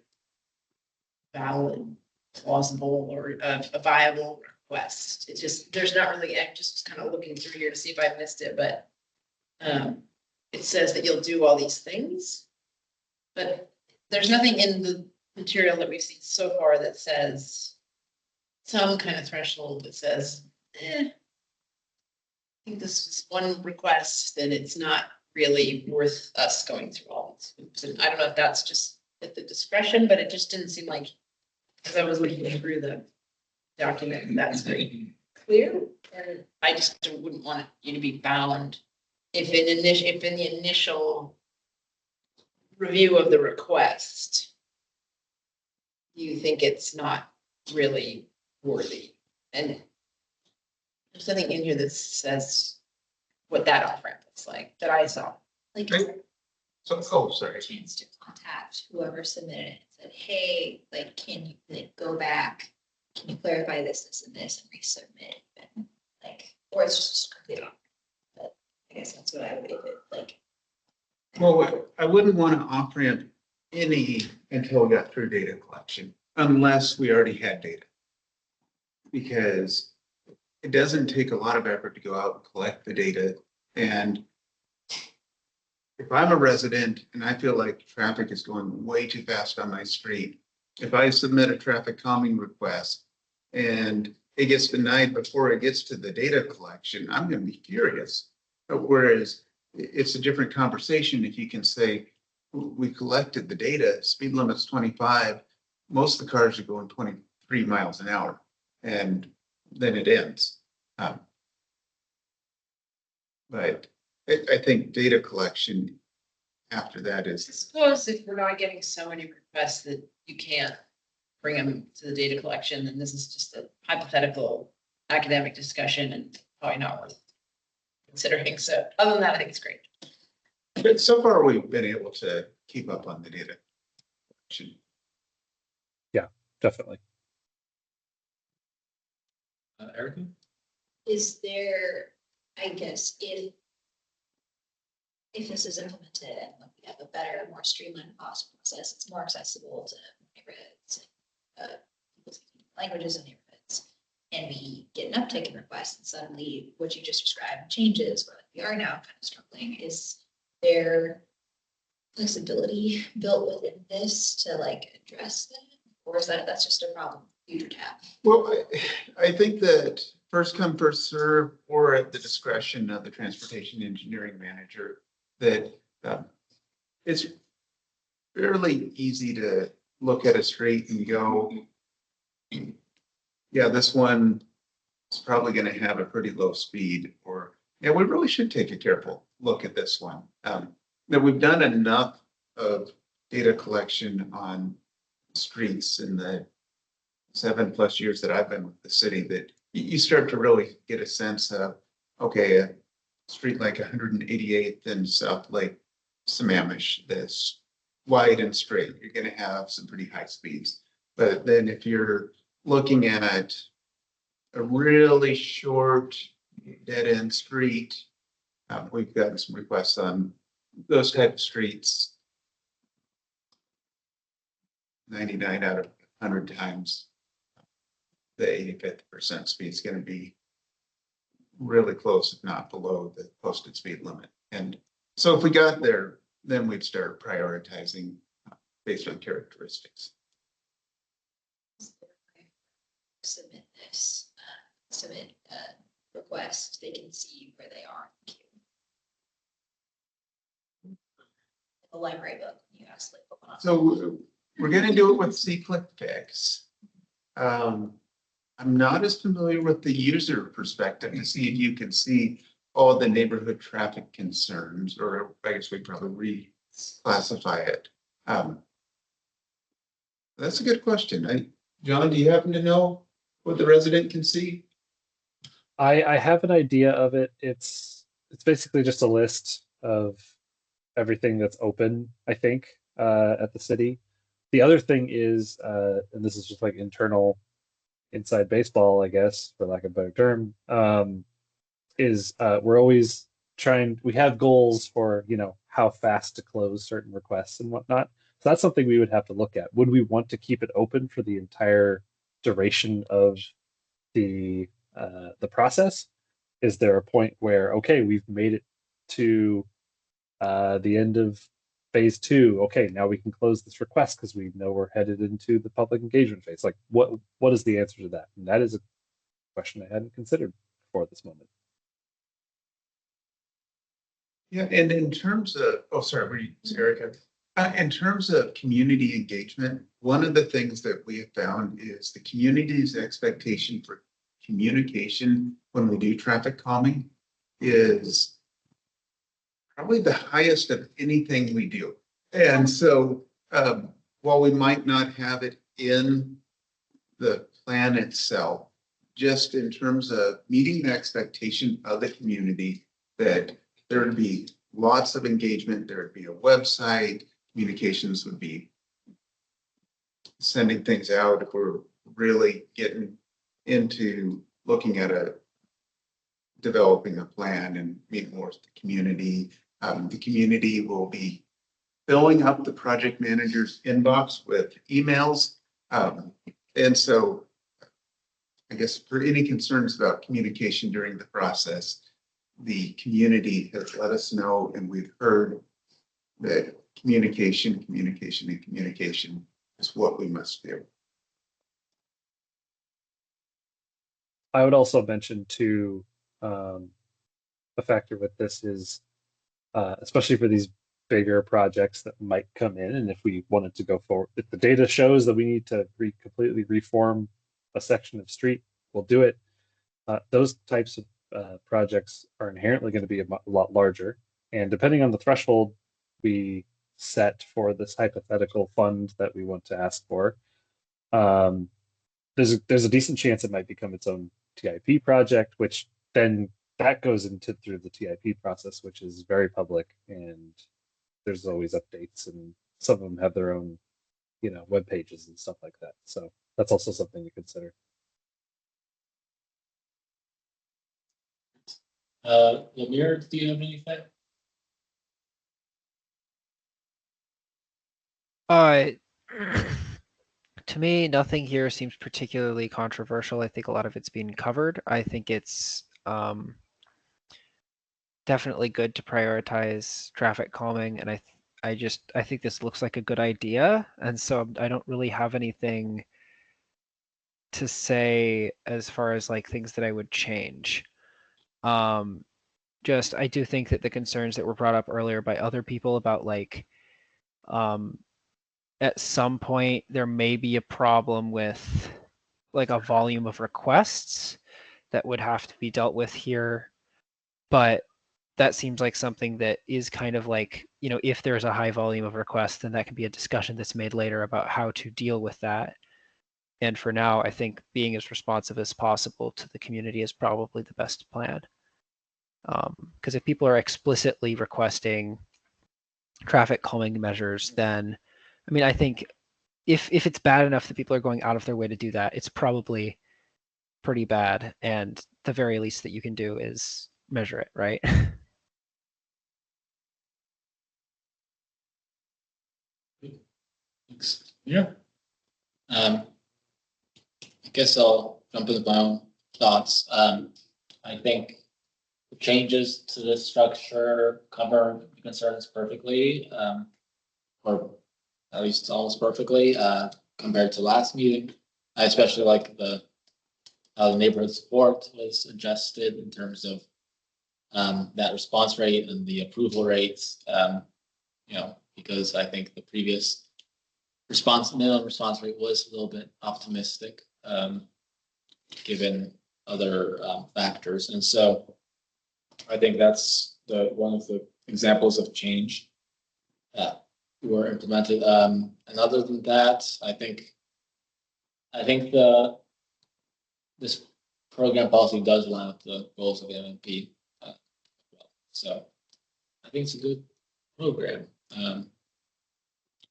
valid, plausible, or a viable request. It's just, there's not really, I'm just kind of looking through here to see if I missed it, but it says that you'll do all these things, but there's nothing in the material that we've seen so far that says some kind of threshold that says, I think this is one request and it's not really worth us going through all these hoops. And I don't know if that's just at the discretion, but it just didn't seem like, as I was looking through the document, that's very clear. And I just wouldn't want you to be bound if in the initial review of the request, you think it's not really worthy. And there's something in here that says what that off ramp looks like that I saw. Like, Sorry. chance to contact whoever submitted it, and said, hey, like, can you go back? Can you clarify this and this and resubmit? And like, or it's just complete off. But I guess that's what I would do. Like, Well, I wouldn't want to off-ramp any until we got through data collection, unless we already had data. Because it doesn't take a lot of effort to go out and collect the data. And if I'm a resident and I feel like traffic is going way too fast on my street, if I submit a traffic calming request and it gets denied before it gets to the data collection, I'm going to be furious. Whereas it's a different conversation if you can say, we collected the data, speed limit's 25, most of the cars are going 23 miles an hour, and then it ends. But I think data collection after that I is, suppose if we're not getting so many requests that you can't bring them to the data collection, then this is just a hypothetical academic discussion and probably not worth considering. So other than that, I think it's great. but so far we've been able to keep up on the data collection. Definitely. Erica? is there, I guess, if this is implemented and we have a better, more streamlined cost process, it's more accessible to neighborhoods, people speaking languages in neighborhoods, and we get an uptick in requests, and suddenly what you just described changes, where we are now kind of struggling, is there flexibility built within this to like address that? Or is that's just a problem, future tab? Well, I think that first come, first serve, or at the discretion of the transportation engineering manager, that it's fairly easy to look at a street and go, yeah, this one is probably gonna have a pretty low speed, or, yeah, we really should take a careful look at this one. That we've done enough of data collection on streets in the 7+ years that I've been with the city, that you start to really get a sense of, okay, a street like 188th and South Lake Sammamish, that's wide and straight, you're gonna have some pretty high speeds. But then if you're looking at a really short dead end street, we've gotten some requests on those type of streets. 99 out of 100 times, the 85th percent speed is going to be really close, if not below the posted speed limit. And so if we got there, then we'd start prioritizing based on characteristics. Submit this, submit a request, they can see where they are in the queue. The library book, you asked like. So we're going to do it with C-click fix. I'm not as familiar with the user perspective to see if you can see all the neighborhood traffic concerns, or I guess we probably reclassify it. That's a good question. John, do you happen to know what the resident can see? I have an idea of it. It's basically just a list of everything that's open, I think, at the city. The other thing is, and this is just like internal inside baseball, I guess, for lack of a better term, is we're always we have goals for, how fast to close certain requests and whatnot. So that's something we would have to look at. Would we want to keep it open for the entire duration of the process? Is there a point where, okay, we've made it to the end of phase 2. Okay, now we can close this request because we know we're headed into the public engagement phase. Like, what is the answer to that? And that is a question I hadn't considered before this moment. Yeah, and in terms of, oh, sorry, were you, Erica? In terms of community engagement, one of the things that we have found is the community's expectation for communication when we do traffic calming is probably the highest of anything we do. And so while we might not have it in the plan itself, just in terms of meeting the expectation of the community that there would be lots of engagement, there would be a website, communications would be sending things out if we're really getting into looking at developing a plan and meeting more with the community. The community will be filling up the project manager's inbox with emails. And so I guess for any concerns about communication during the process, the community has let us know, and we've heard that communication is what we must do. I would also mention too, a factor with this is, especially for these bigger projects that might come in, and if we wanted to go forward, if the data shows that we need to completely reform a section of street, we'll do it. Those types of projects are inherently going to be a lot larger, and depending on the threshold we set for this hypothetical fund that we want to ask for, there's a decent chance it might become its own TIP project, which then that goes into through the TIP process, which is very public, and there's always updates, and some of them have their own, web pages and stuff like that. So that's also something to consider. Lemire, do you have anything? To me, nothing here seems particularly controversial. I think a lot of it's been covered. I think it's definitely good to prioritize traffic calming, and I think this looks like a good idea, and so I don't really have anything to say as far as like things that I would change. Just I do think that the concerns that were brought up earlier by other people about like at some point there may be a problem with like a volume of requests that would have to be dealt with here. But that seems like something that is kind of like, you know, if there's a high volume of requests, then that can be a discussion that's made later about how to deal with that. And for now, I think being as responsive as possible to the community is probably the best plan. Because if people are explicitly requesting traffic calming measures, then, I mean, I think if it's bad enough that people are going out of their way to do that, it's probably pretty bad. And the very least that you can do is measure it, right? Thanks. Yeah. I guess I'll jump into my own thoughts. I think the changes to the structure cover the concerns perfectly, or at least almost perfectly, compared to last meeting. I especially like how the neighborhood support was adjusted in terms of that response rate and the approval rates. You know, because I think the previous minimum response rate was a little bit optimistic, given other factors. And so I think that's one of the examples of change that were implemented. And other than that, I think this program policy does line up the goals of the MMP. So I think it's a good program.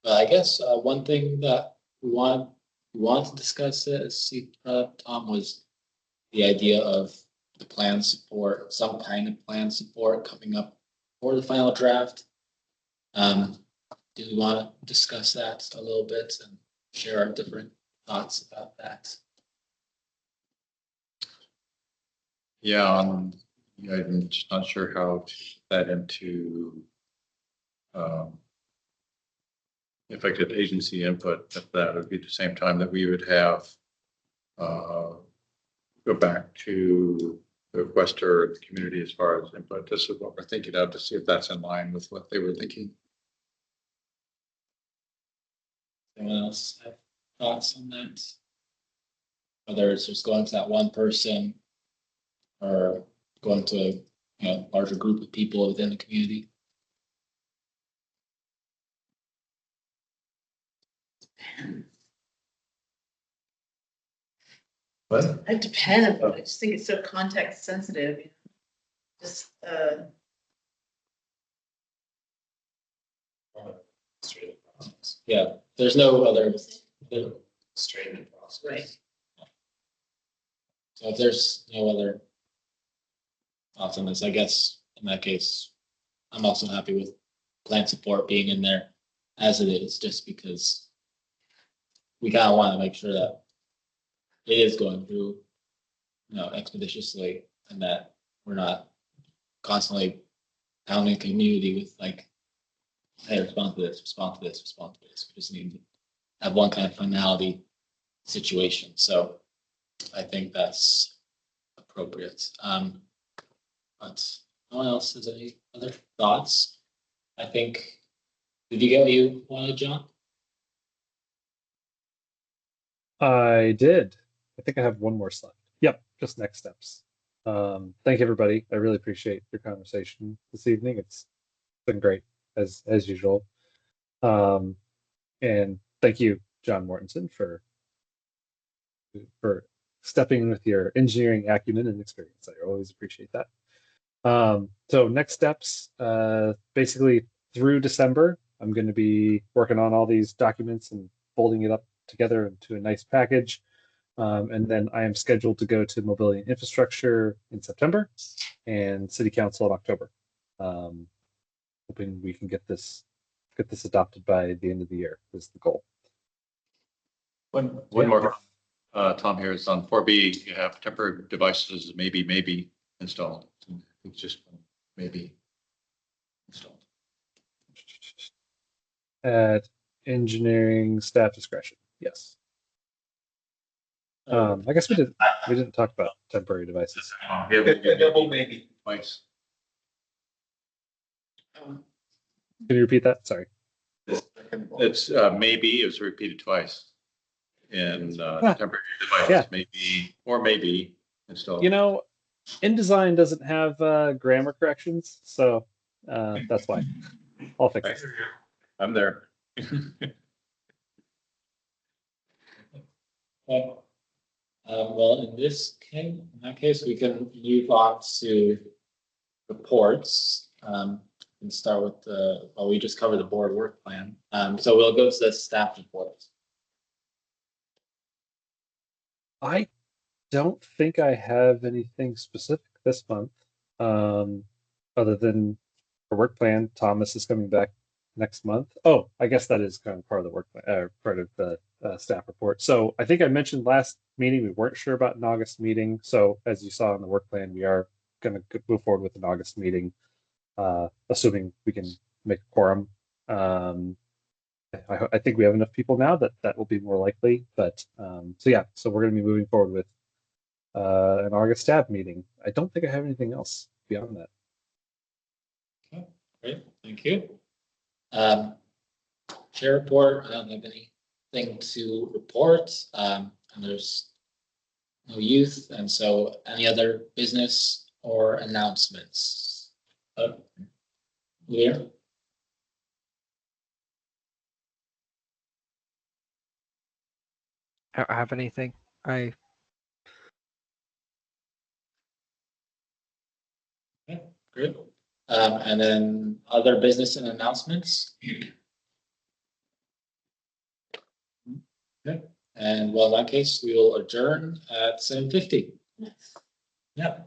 But I guess one thing that we want to discuss, as Tom, was the idea of the plan support, some kind of plan support coming up for the final draft. Do we want to discuss that a little bit and share our different thoughts about that? Yeah, I'm just not sure how to put that into effective agency input. That would be at the same time that we would have go back to the requester of the community as far as input. This is what we're thinking of, to see if that's in line with what they were thinking. Anyone else have thoughts on that? Whether it's just going to that one person or going to a larger group of people within the community. What? It depends. I just think it's so context sensitive. Just, Yeah, there's no other Straighten the process. right. So if there's no other thoughts on this, I guess in that case, I'm also happy with plan support being in there as it is, just because we kind of want to make sure that it is going through, expeditiously, and that we're not constantly pounding the community with like, hey, respond to this, respond to this, respond to this. We just need to have one kind of finality situation. So I think that's appropriate. But no one else has any other thoughts? I think, did you get what you wanted, John? I did. I think I have one more slide. Yep, just next steps. Thank you, everybody. I really appreciate your conversation this evening. It's been great as usual. And thank you, John Mortensen, for stepping in with your engineering acumen and experience. I always appreciate that. So next steps, basically through December, I'm going to be working on all these documents and folding it up together into a nice package. And then I am scheduled to go to Mobility and Infrastructure in September and City Council in October. Hoping we can get this adopted by the end of the year is the goal. One more, Tom, here is on 4B, you have temporary devices maybe installed. It's just maybe installed. At engineering staff discretion, yes. I guess we didn't talk about temporary devices. Double maybe. Twice. Can you repeat that? Sorry. It's maybe, it was repeated twice. in Ah, temporary yeah. devices, maybe install. You know, InDesign doesn't have grammar corrections, so that's why. I'll fix it. I'm there. Okay. Well, in that case, we can move on to reports. And start with we just covered the board work plan. So we'll go to the staff reports. I don't think I have anything specific this month, other than the work plan. Thomas is coming back next month. Oh, I guess that is kind of part of the work plan, part of the staff report. So I think I mentioned last meeting we weren't sure about an August meeting. So as you saw in the work plan, we are going to move forward with an August meeting, assuming we can make a quorum. I think we have enough people now that will be more likely. But so yeah, so we're going to be moving forward with an August staff meeting. I don't think I have anything else beyond that. Okay, great, thank you. Chair report, I don't have anything to report. And there's no youth, and so any other business or announcements? Leah? Have anything? I Okay, great. And then other business and announcements? Okay, and well, in that case, we will adjourn at 7:50. Yeah.